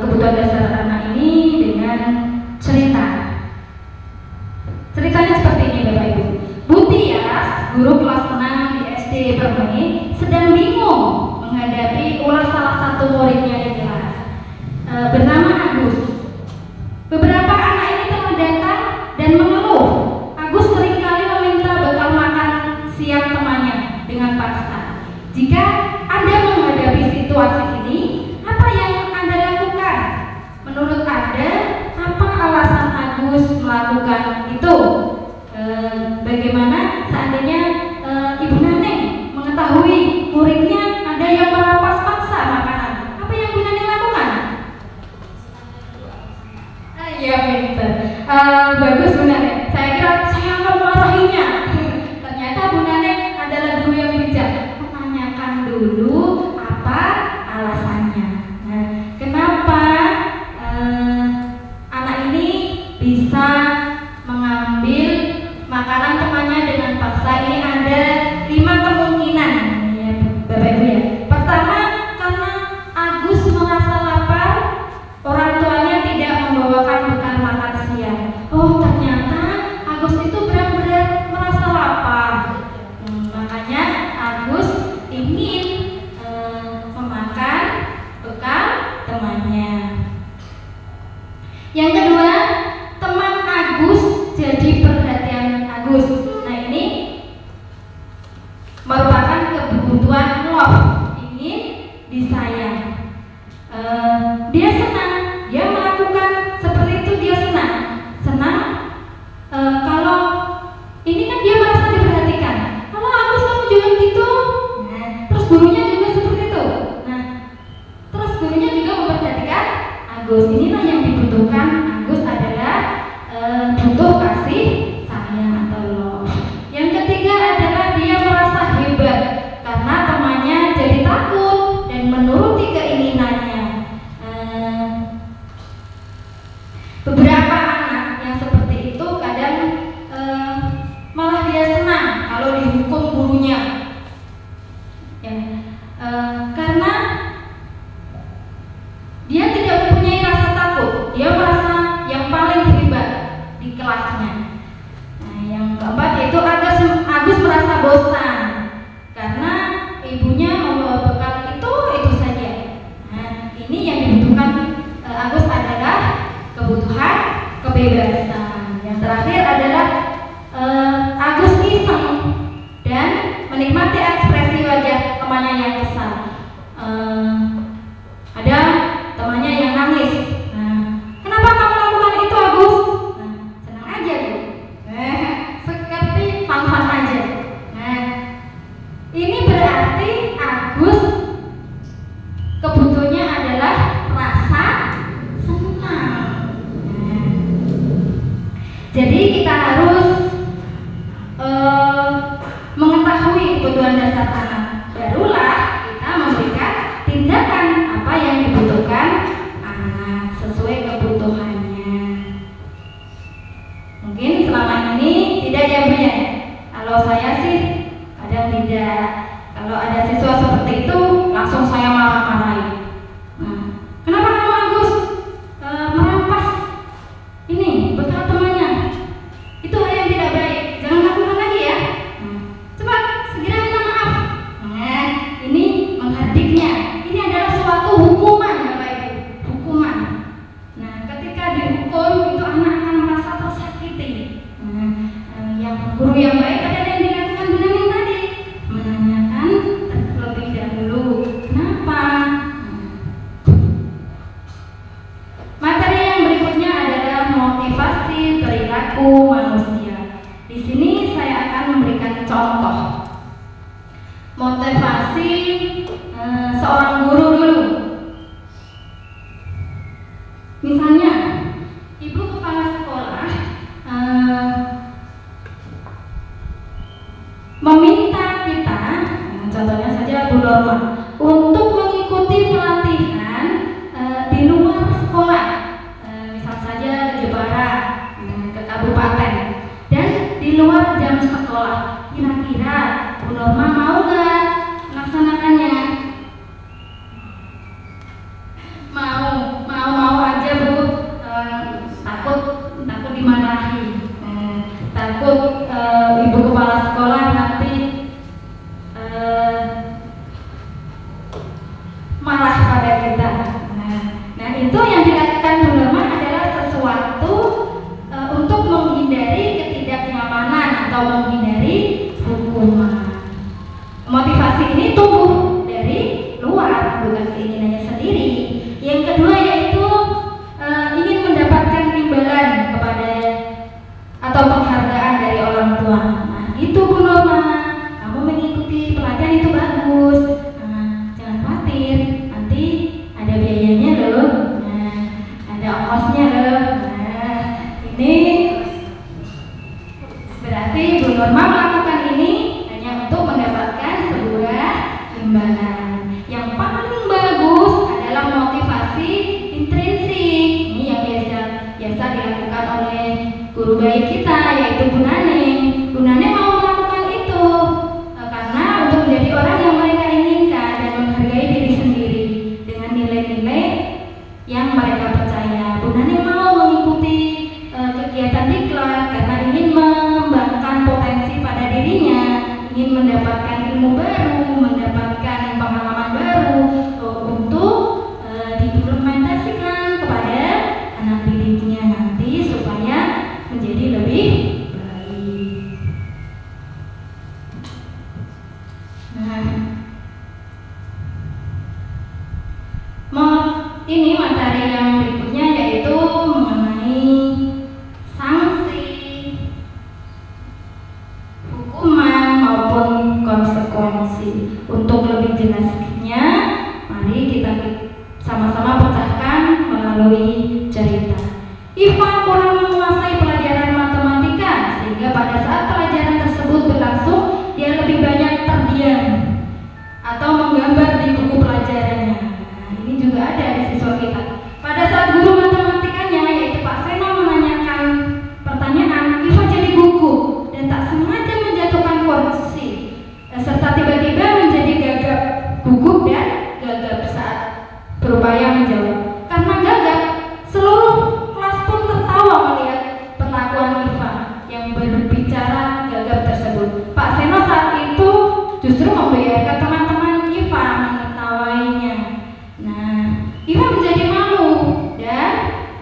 kebutuhan dasar anak ini dengan cerita. Ceritanya seperti ini Bapak Ibu. Bu Tias, guru kelas 6 di SD Permai, sedang bingung menghadapi ulah salah satu muridnya di kelas, bernama Agus. Beberapa anak ini telah datang dan mengeluh. Agus seringkali meminta bekal makan siang temannya dengan paksa. Jika Anda menghadapi situasi ini, apa yang Anda lakukan? Menurut Anda, apa alasan Agus melakukan itu? Bagaimana seandainya Ibu Naneng mengetahui muridnya ada yang merampas paksa makanan? Apa yang Bu Naneng lakukan? Ya pintar, bagus Bu Naneng. Saya kira saya akan memarahinya. Ternyata Bu Naneng adalah guru yang bijak. Menanyakan dulu apa alasannya. Nah, kenapa anak ini bisa mengambil makanan temannya dengan paksa? Ini ada 5 kemungkinan ya Bapak Ibu ya. Pertama, karena Agus merasa lapar, orang tuanya tidak membawakan bekal makan siang. Oh, ternyata Agus itu benar-benar merasa lapar. Makanya Agus ingin memakan bekal temannya. Yang kedua, teman Agus jadi perhatian Agus. Nah, ini merupakan kebutuhan love, ingin disayang. Dia senang, dia melakukan seperti itu, dia senang. Kalau ini kan dia merasa diperhatikan. Kalau Agus kamu juga gitu, nah, terus gurunya juga seperti itu. Nah, terus gurunya juga memperhatikan Agus. Inilah yang dibutuhkan Agus adalah butuh kasih sayang atau love. Yang ketiga adalah dia merasa hebat karena temannya jadi takut dan menuruti keinginannya. Beberapa anak yang seperti itu kadang malah dia senang kalau dihukum gurunya, ya, karena dia tidak mempunyai rasa takut, dia merasa yang paling hebat di kelasnya. Nah, yang keempat yaitu Agus merasa bosan karena ibunya membawa bekal itu saja. Nah, ini yang dibutuhkan Agus adalah kebutuhan kebebasan. Yang terakhir adalah Agus iseng dan menikmati ekspresi wajah temannya yang kesal. Ada temannya yang nangis. Nah, kenapa kamu lakukan itu Agus? Nah, senang aja Bu. Seperti fun-fun aja. Nah, ini berarti Agus kebutuhannya Jadi kita harus mengetahui kebutuhan dasar anak, barulah kita memberikan tindakan apa yang dibutuhkan anak sesuai kebutuhannya. Mungkin selama ini tidak ya Bu ya. Kalau saya sih kadang tidak. Kalau ada siswa seperti itu langsung saya marah-marahin. Nah, kenapa kamu Agus merampas ini bekal temannya? Itu hal yang tidak baik. Jangan lakukan lagi ya. Cepat segera minta maaf. Nah, ini menghardiknya. Ini adalah suatu hukuman Bapak Ibu. Hukuman. Nah, ketika dihukum itu anak akan merasa tersakiti. Yang guru yang baik adalah yang dilakukan Bu Naning tadi, menanyakan terlebih dahulu kenapa. Materi yang berikutnya adalah motivasi perilaku manusia. Di sini saya akan memberikan contoh motivasi seorang guru dulu. Misalnya, ibu kepala sekolah meminta kita, contohnya saja Bu Norma, untuk mengikuti pelatihan di luar sekolah, misal saja ke Jepara, ke kabupaten, dan di luar jam sekolah. Kira-kira Bu Norma mau nggak melaksanakannya? Mau aja Bu. Takut dimarahi, takut ibu kepala sekolah nanti marah pada kita. Nah itu yang dilakukan Bu Norma adalah sesuatu untuk menghindari ketidaknyamanan atau menghindari hukuman. Motivasi ini tumbuh dari luar, bukan keinginannya sendiri. Yang kedua yaitu ingin mendapatkan imbalan kepada atau penghargaan dari orang tua. Nah itu Bu Norma, kamu mengikuti pelatihan itu bagus. Jangan khawatir, nanti ada biayanya loh. Ada ongkosnya loh. Ini berarti Bu Norma melakukan ini hanya untuk mendapatkan sebuah imbalan. Yang paling bagus adalah motivasi intrinsik. Ini yang biasa dilakukan oleh guru baik kita, yaitu Bu Naning. Bu Naning mau melakukan itu karena untuk menjadi orang yang mereka inginkan dan menghargai diri sendiri dengan nilai-nilai yang mereka percaya. Bu Naning mau mengikuti kegiatan diklat karena ingin mengembangkan potensi pada dirinya, ingin mendapatkan ilmu baru, mendapatkan pengalaman baru untuk diimplementasikan kepada anak didiknya nanti supaya menjadi lebih baik. Ini materi yang berikutnya yaitu mengenai sanksi, hukuman maupun konsekuensi. Untuk lebih jelasnya, mari kita sama-sama pecahkan melalui cerita. Iva kurang menguasai pelajaran matematika sehingga pada saat pelajaran tersebut berlangsung dia lebih banyak terdiam atau menggambar di buku pelajarannya. Ini juga ada di siswa kita. Pada saat guru matematikanya yaitu Pak Seno menanyakan pertanyaan, Iva jadi gugup dan tak sengaja menjatuhkan kursi serta tiba-tiba menjadi gagap, gugup dan gagap saat berupaya menjawab. Karena gagap, seluruh kelas pun tertawa melihat perlakuan Iva yang berbicara gagap tersebut. Pak Seno saat itu justru membiarkan teman-teman Iva menertawainya. Nah, Iva menjadi malu dan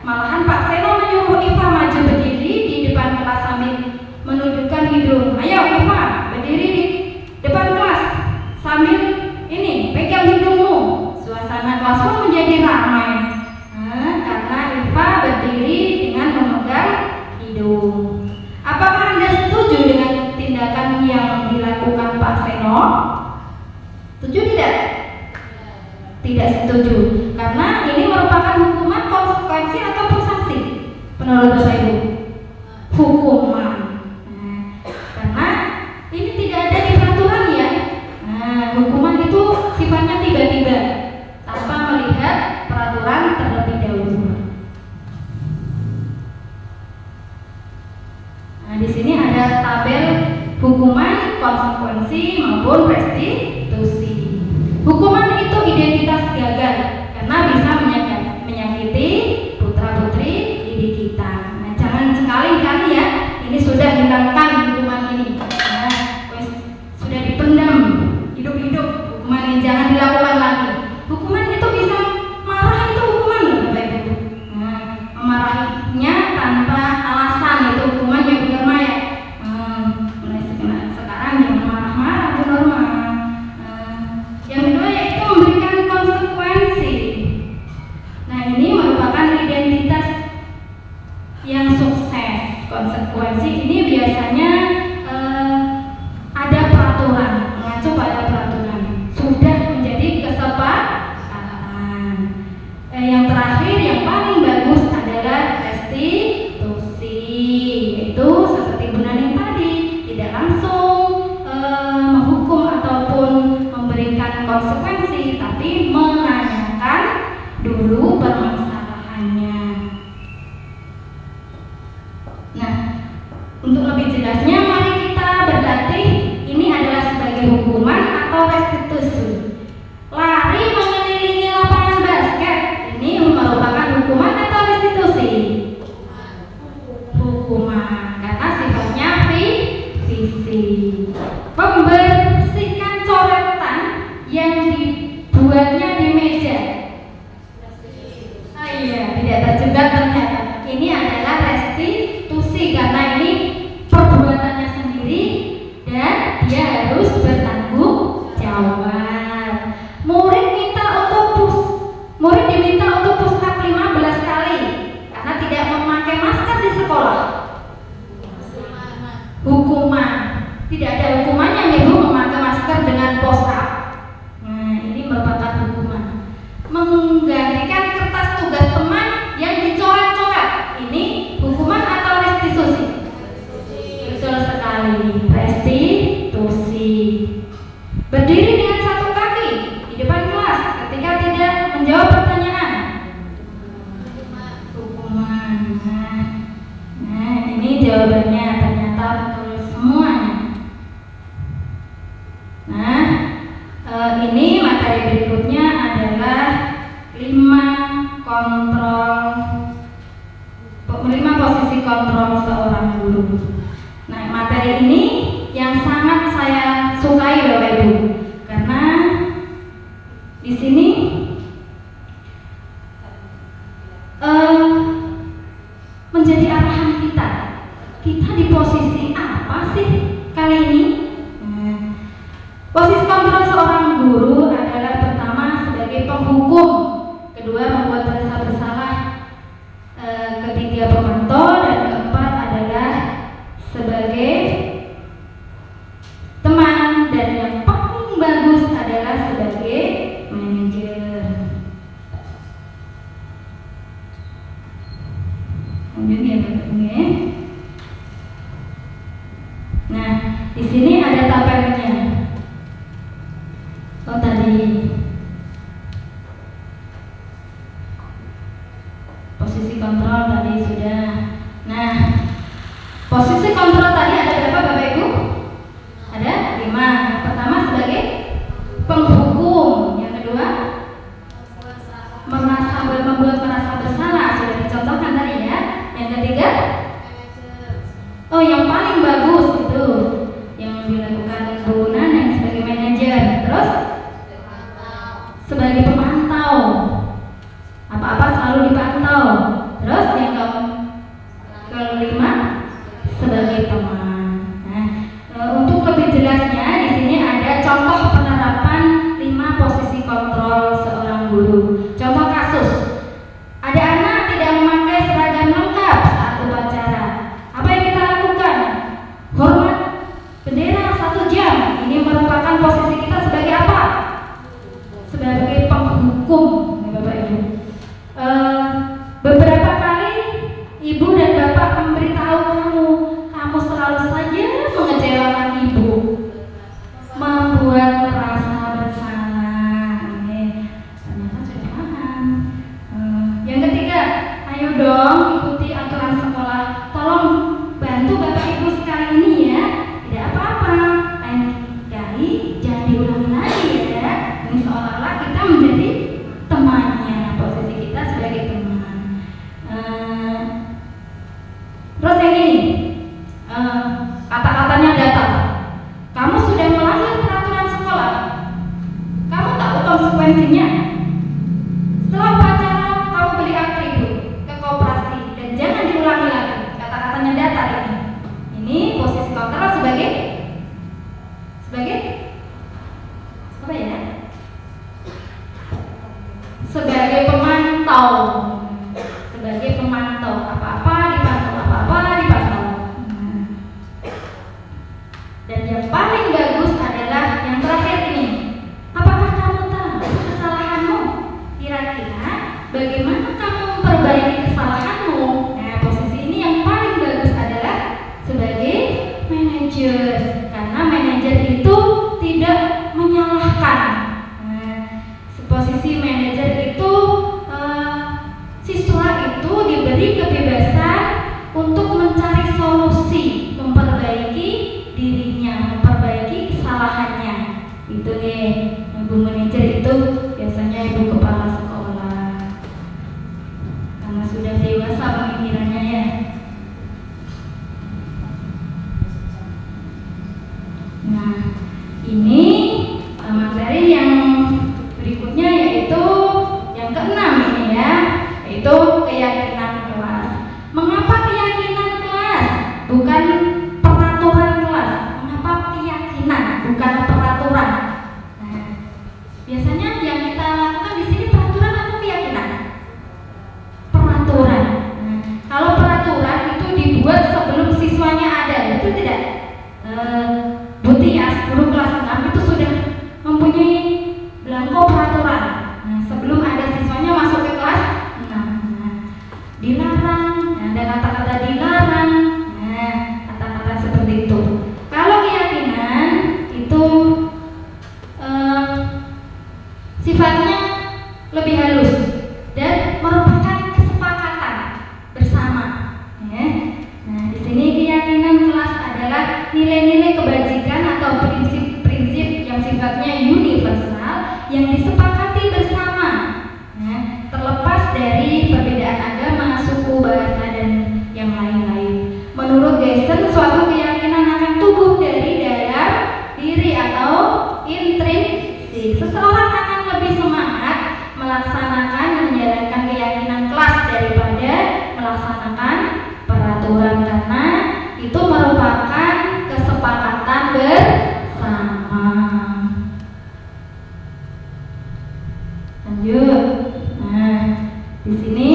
malahan Pak Seno menyuruh Iva maju berdiri di depan kelas sambil menundukkan hidung. Ayo Iva, berdiri di depan kelas sambil ini pegang hidungmu. Suasana kelas pun menjadi ramai karena Iva berdiri dengan memegang hidung. Apakah Anda setuju dengan tindakan yang dilakukan Pak Seno? Setuju tidak? Tidak setuju, karena ini merupakan hukuman, konsekuensi atau sanksi menurut Bapak Ibu? maupun restitusi. Hukuman itu identitas gagal karena bisa menyakiti putra-putri didik kita. Nah, jangan sekali-kali ya, ini sudah hilangkan hukuman ini. Nah, sudah dipendam hidup-hidup hukuman ini, jangan dilakukan lagi. Hukuman itu bisa marah, itu hukuman Bapak Ibu. Nah, memarahinya tanpa alasan itu hukuman yang benar ya. Sekarang jangan marah-marah, itu normal. Yang kedua yaitu memberikan konsekuensi. Nah, ini merupakan identitas yang sukses. Konsekuensi ini biasanya ada peraturan, mengacu pada peraturan, sudah menjadi kesepakatan. Yang terakhir yang paling bagus adalah restitusi, yaitu seperti Bu Naning tadi, tidak langsung menghukum ataupun memberikan konsekuensi, tapi menanyakan dulu permasalahannya. Nah, untuk lebih jelasnya, mari kita berlatih ini adalah sebagai hukuman atau restitusi. Lari mengelilingi lapangan basket, ini merupakan hukuman atau restitusi? Hukuman, karena sifatnya visi. Membersihkan coretan yang dibuatnya di meja. Oh iya, tidak terjebak ternyata. Ini adalah restitusi karena ini perbuatannya sendiri dan dia harus bertanggung jawab. Murid diminta untuk push up 15 kali karena tidak memakai masker di sekolah. Hukuman. Tidak ada hukumannya Ibu memakai masker dengan push up. Nah, ini merupakan hukuman. Menggantikan kertas tugas teman yang dicoret-coret. Ini hukuman atau restitusi? Betul sekali, restitusi. Berdiri dengan satu kaki di depan kelas ketika tidak menjawab pertanyaan. Hukuman. Nah, ini jawabannya ternyata betul semuanya. Nah, ini materi berikutnya adalah 5 posisi kontrol seorang guru. Nah, materi ini yang sangat saya sukai Bapak Ibu, karena di sini menjadi arahan kita. Kita di posisi apa sih kali ini? Posisi kontrol seorang guru adalah pertama sebagai penghukum, kedua membuat rasa bersalah, ketiga pemantau, dan keempat adalah sebagai teman, dan yang paling bagus adalah sebagai manajer. Lanjut ya Bapak. Nah, di sini ada tabelnya. Oh tadi posisi kontrol tadi sudah. Nah, posisi kontrol tadi ada berapa Bapak Ibu? Ada 5. Yang pertama sebagai penghukum, yang kedua membuat merasa bersalah, sudah dicontohkan tadi ya. Yang ketiga, oh yang paling bagus itu yang dilakukan Bu Nanang sebagai manajer. Terus sebagai pemantau, apa-apa selalu dipantau. Terus yang kelima sebagai teman. Nah, untuk lebih jelasnya di sini ada contoh penerapan 5 posisi kontrol seorang guru. Contoh kasus, ada anak tidak memakai seragam lengkap saat upacara. Apa yang kita lakukan? Hormat bendera 1 jam. Ini merupakan posisi kita sebagai apa? Sebagai penghukum, Bapak Ibu. Beberapa kali Ibu dan Bapak memberitahu kamu selalu saja mengecewakan Ibu, membuat merasa bersalah. Ternyata sudah paham. Yang ketiga, ayo dong ikuti aturan sekolah. Tolong bantu Bapak Ibu sekali ini ya. Tidak apa-apa. Lain kali pemantau. Sebagai pemantau, apa-apa dipantau, apa-apa dipantau. Dan yang paling bagus adalah yang terakhir ini. Apakah kamu tahu kesalahanmu? Kira-kira bagaimana kamu memperbaiki kesalahanmu? Nah, posisi ini yang paling bagus adalah sebagai manajer, karena manajer itu tidak menyalahkan. Posisi manajer itu siswa itu diberi kebebasan untuk mencari solusi, memperbaiki dirinya, memperbaiki kesalahannya. Itu nih, ibu manajer itu biasanya ibu kepala sekolah, karena sudah dewasa pemikirannya ya. Nah, ini materi yang berikutnya yaitu yang keenam ini ya, yaitu keyakinan kelas. Mengapa keyakinan kelas? Bukan peraturan kelas. Mengapa keyakinan bukan peraturan? Nah, biasanya yang kita lakukan di sini peraturan atau keyakinan? Peraturan. Nah, kalau peraturan itu dibuat sebelum siswanya ada, itu tidak. Bu Tias, guru kelas 6 itu sudah mempunyai belangko peraturan. Nah, sebelum ada siswanya masuk ke kelas 6. Dilarang, ada kata-kata dilarang. Nah, kata-kata seperti itu. Kalau keyakinan itu sifatnya lebih halus dan merupakan kesepakatan bersama. Ya. Nah, di sini keyakinan kelas adalah nilai-nilai kebajikan atau prinsip-prinsip yang sifatnya universal yang disepakati bersama. Nah, terlepas dari perbedaan agama, suku, bahasa, dan yang lain-lain. Menurut Geisen, suatu keyakinan akan tumbuh dari dalam diri atau intrinsik. Seseorang akan lebih semangat melaksanakan dan menjalankan keyakinan kelas daripada melaksanakan peraturan, karena itu merupakan kesepakatan bersama. Lanjut. Nah, di sini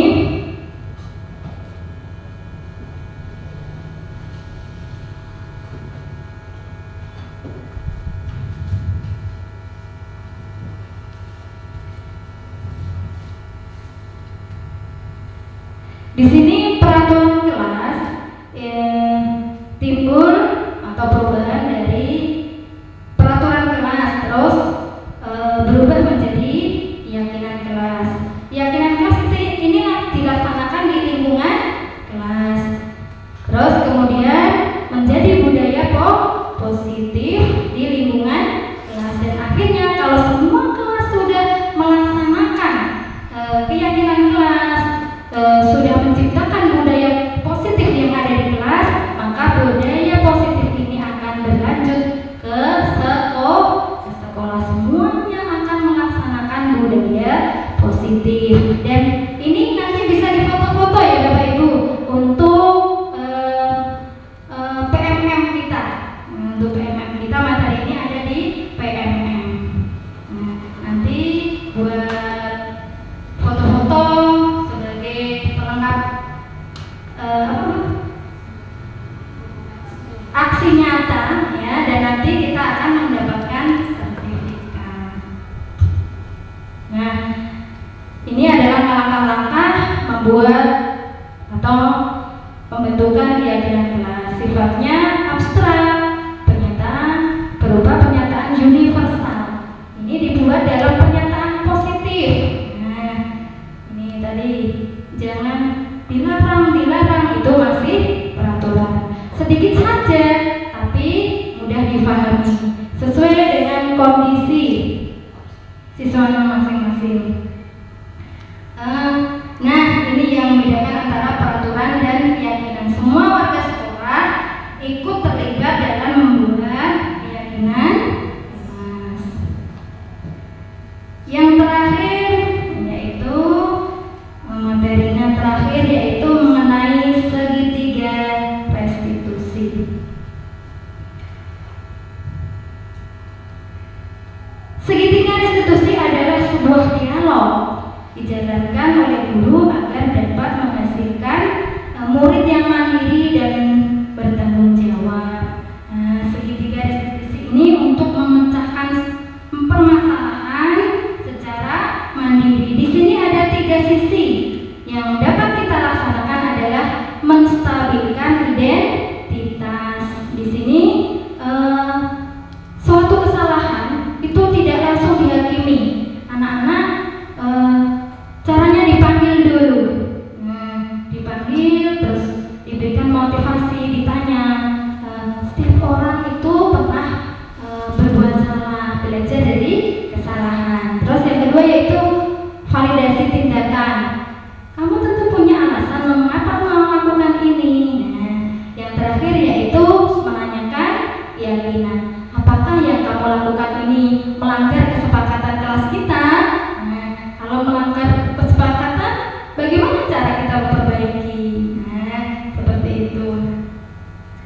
peraturan kelas timbul atau perubahan dari peraturan kelas, terus berubah menjadi keyakinan kelas. Keyakinan kelas ini dilaksanakan di lingkungan kelas, terus kemudian menjadi budaya positif di lingkungan kelas, dan akhirnya kalau semua kelas sudah melaksanakan keyakinan kelas, sudah menciptakan budaya positif yang ada di kelas, maka budaya positif ini akan berlanjut ke sekolah. Semuanya akan melaksanakan budaya positif, dan ini nanti bisa difoto-foto ya Bapak Ibu untuk PMM kita. Untuk PMM kita, materi ini ada di PMM. Nah, nanti buat foto-foto sebagai pelengkap aksi nyata ya, dan nanti kita akan mendapatkan sertifikat. Nah, ini adalah langkah-langkah membuat atau pembentukan keyakinan kelas. Sifatnya abstrak, berupa pernyataan universal. Ini dibuat dalam pernyataan positif. Nah, ini tadi jangan dilarang, itu masih peraturan. Sedikit saja, tapi mudah dipahami sesuai dengan kondisi siswanya masing-masing. Nah, ini yang membedakan antara peraturan dan keyakinan. Semua warga sekolah ikut terlibat dalam membuat keyakinan kelas. Yang terakhir yaitu materinya terakhir, yaitu mengenai segitiga restitusi. Segitiga restitusi adalah sebuah dialog dijalankan oleh guru agar dapat menghasilkan murid yang mandiri dan bertanggung jawab. Segitiga restitusi ini untuk memecahkan permasalahan secara mandiri. Di sini ada 3 sisi yang dapat kita laksanakan adalah menstabilkan identitas. Di sini suatu kesalahan itu tidak langsung dihakimi. Anak-anak caranya dipanggil dulu, dipanggil terus diberikan motivasi, ditanya. Setiap orang itu pernah berbuat salah, belajar dari kesalahan. Terus yang kedua yaitu validasi tindakan. Kamu tentu punya alasan mengapa melakukan ini. Yang terakhir yaitu menanyakan keyakinan. Apakah yang kamu lakukan ini melanggar kesepakatan kelas kita? Kalau melanggar kesepakatan, bagaimana cara kita memperbaiki? Seperti itu.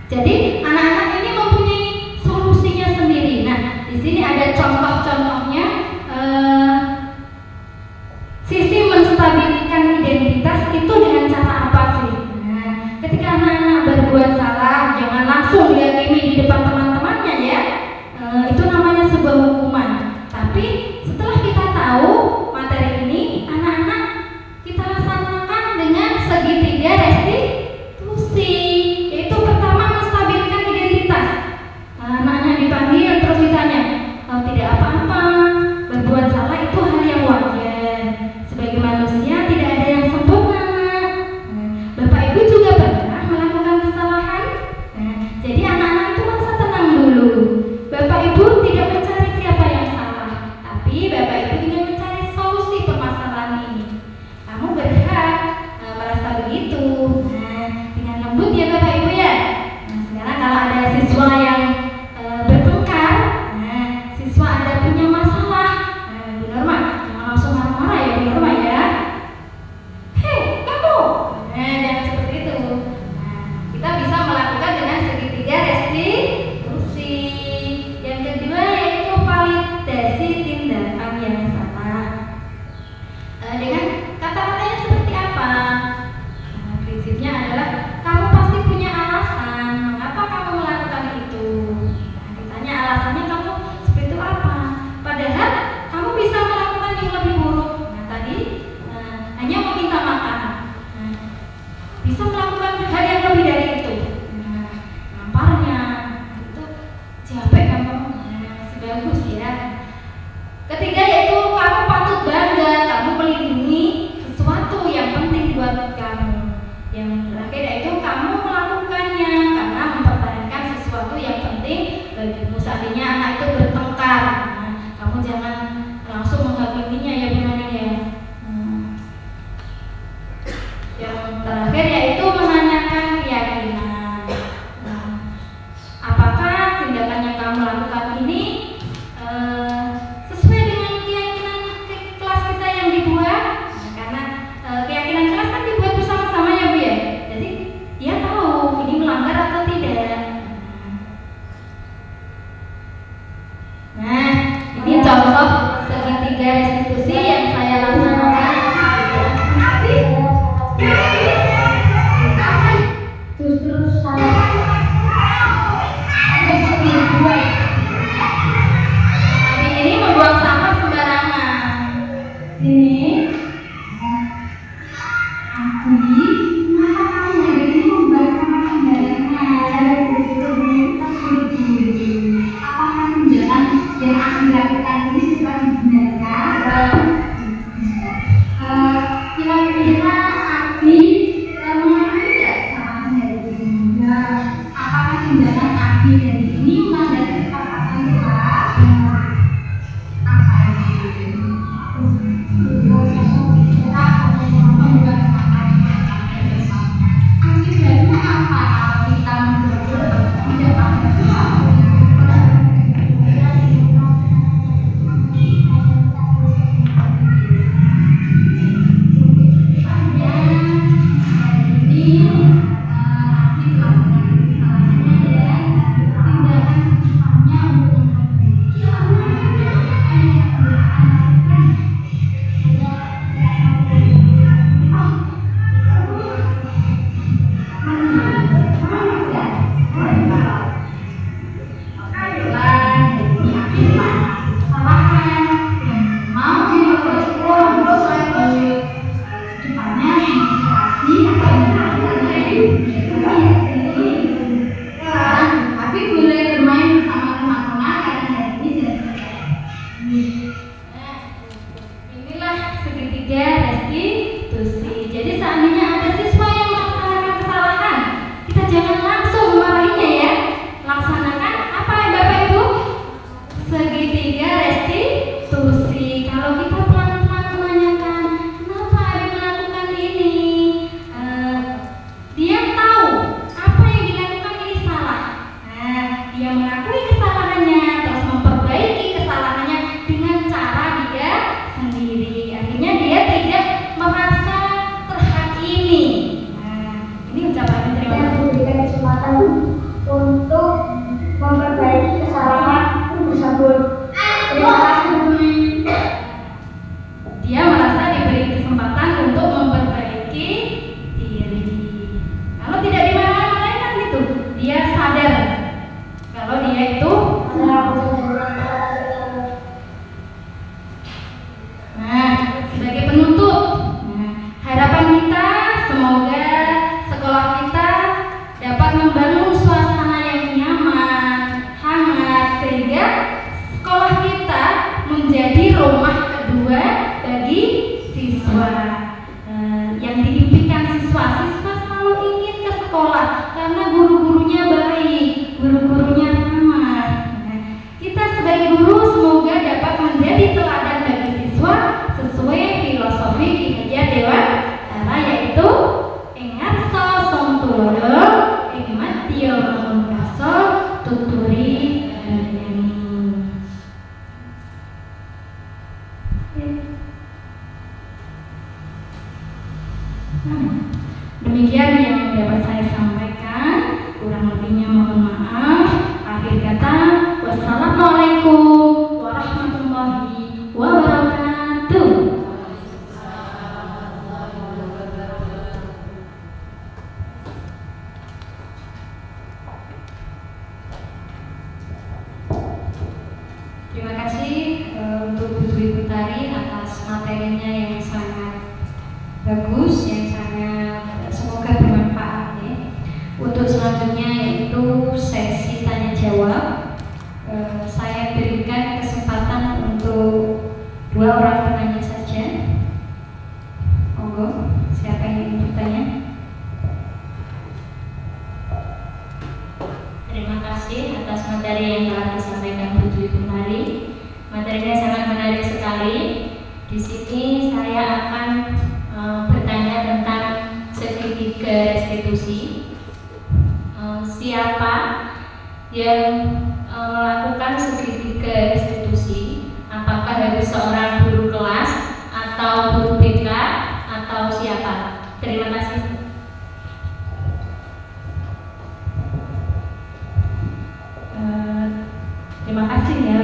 Jadi anak-anak ini mempunyai solusinya sendiri. Nah, di sini ada contoh-contohnya. Sisi menstabilkan identitas itu dengan cara apa sih? Ketika anak-anak berbuat salah, jangan langsung dihakimi di depan teman-temannya ya. Itu namanya sebuah hukuman. Tapi setelah kita tahu materi ini, anak-anak kita laksanakan dengan segitiga restitusi. Yaitu pertama menstabilkan identitas. Anak-anak dipanggil terus ditanya, tidak apa-apa, berbuat salah itu hal yang wajar. Sebagai manusia tidak ada yang sempurna. Bapak Ibu juga pernah melakukan kesalahan. Jadi anak-anak itu merasa tenang dulu. Bapak Ibu tidak mencari siapa yang salah, tapi Bapak restitusi. Jadi seandainya ada siswa yang melaksanakan kesalahan, kita jangan langsung memarahinya ya. Laksanakan apa ya Bapak Ibu? Segitiga restitusi. Kalau kita pelan-pelan menanyakan, kenapa ada melakukan ini? Dia tahu apa yang dilakukan ini salah. Dia mengakui kesalahannya, terus memperbaiki kesalahannya dengan cara dia sendiri. Akhirnya dia tidak merasa terhakimi. Ini ucapan terima Kita kasih. memberikan kesempatan untuk memperbaiki kesalahan tersebut. Terima kasih. Dia merasa diberi kesempatan untuk memperbaiki diri. Kalau tidak dimarahi kan gitu, dia sadar kalau dia itu sebagai penutup. Harapan kita semoga sekolah kita dapat membangun suasana yang nyaman, hangat, sehingga sekolah kita menjadi rumah kedua bagi siswa. Yang diimpikan siswa selalu ingin ke sekolah karena guru-gurunya baik, guru-gurunya ramah. Kita sebagai guru semoga dapat menjadi teladan bagi siswa sesuai filosofi Ki Hajar Dewantara, yaitu Engarso Somtulodo Ing Madya Mangunkaso Tuturi Haryani. Demikian yang dapat saya sampaikan, kurang lebihnya mohon maaf. Akhir kata, wassalamualaikum warahmatullahi wabarakatuh. Terima kasih untuk Ibu Tari atas materinya yang sangat bagus, yang sangat semoga bermanfaat ya. Untuk selanjutnya yaitu sesi tanya jawab. Saya berikan kesempatan untuk 2 orang penanya saja. Monggo, siapa yang ingin bertanya? Terima kasih atas materi yang telah disampaikan Bu Dwi Gunari. Materinya sangat menarik sekali. Di sini saya akan bertanya tentang segitiga restitusi. Siapa yang melakukan segitiga restitusi? Apakah harus seorang guru kelas atau guru BK atau siapa? Terima kasih. Terima kasih ya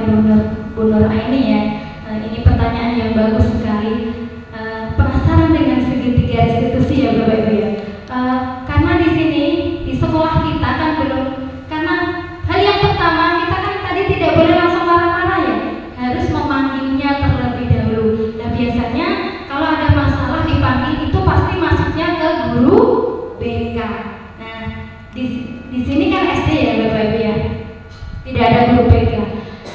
Bu Nur Aini ya. Ini pertanyaan yang bagus sekali. Penasaran dengan segitiga restitusi ya Bapak Ibu ya. Karena di sini di sekolah kita kan belum, karena hal yang pertama kita kan tadi tidak boleh langsung marah-marah ya, harus memanggilnya terlebih dahulu. Nah biasanya kalau ada masalah dipanggil itu pasti masuknya ke guru BK. Nah di sini kan SD ya Bapak Ibu ya, tidak ada guru BK.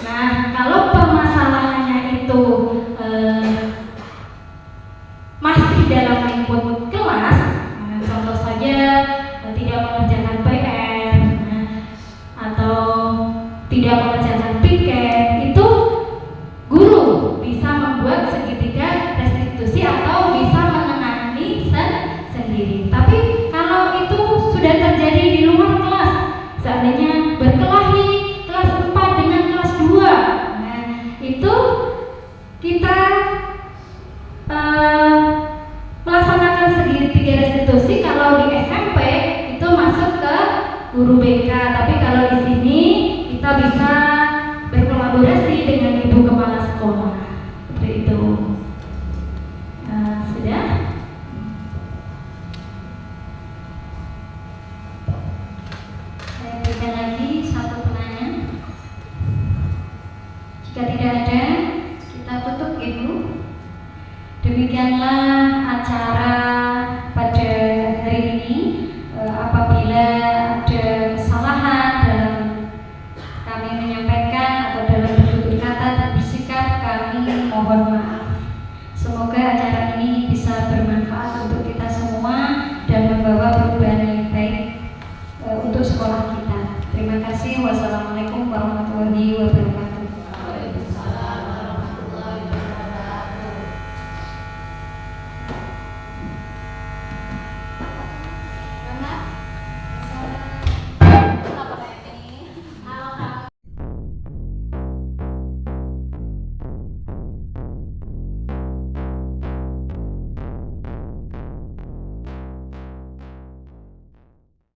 Nah kalau permasalahannya itu masih dalam lingkup kelas, contoh saja tidak mengerjakan PR atau tidak mengerjakan piket, itu guru bisa membuat segitiga restitusi atau bisa menangani sendiri. Tapi kalau itu sudah terjadi di luar kelas, seandainya berkelahi kelas 4 dengan kelas 2, nah itu kita melaksanakan segitiga restitusi. Kalau di SMP itu masuk ke guru BK, tapi kalau di sini kita bisa berkolaborasi dengan ibu kepala sekolah.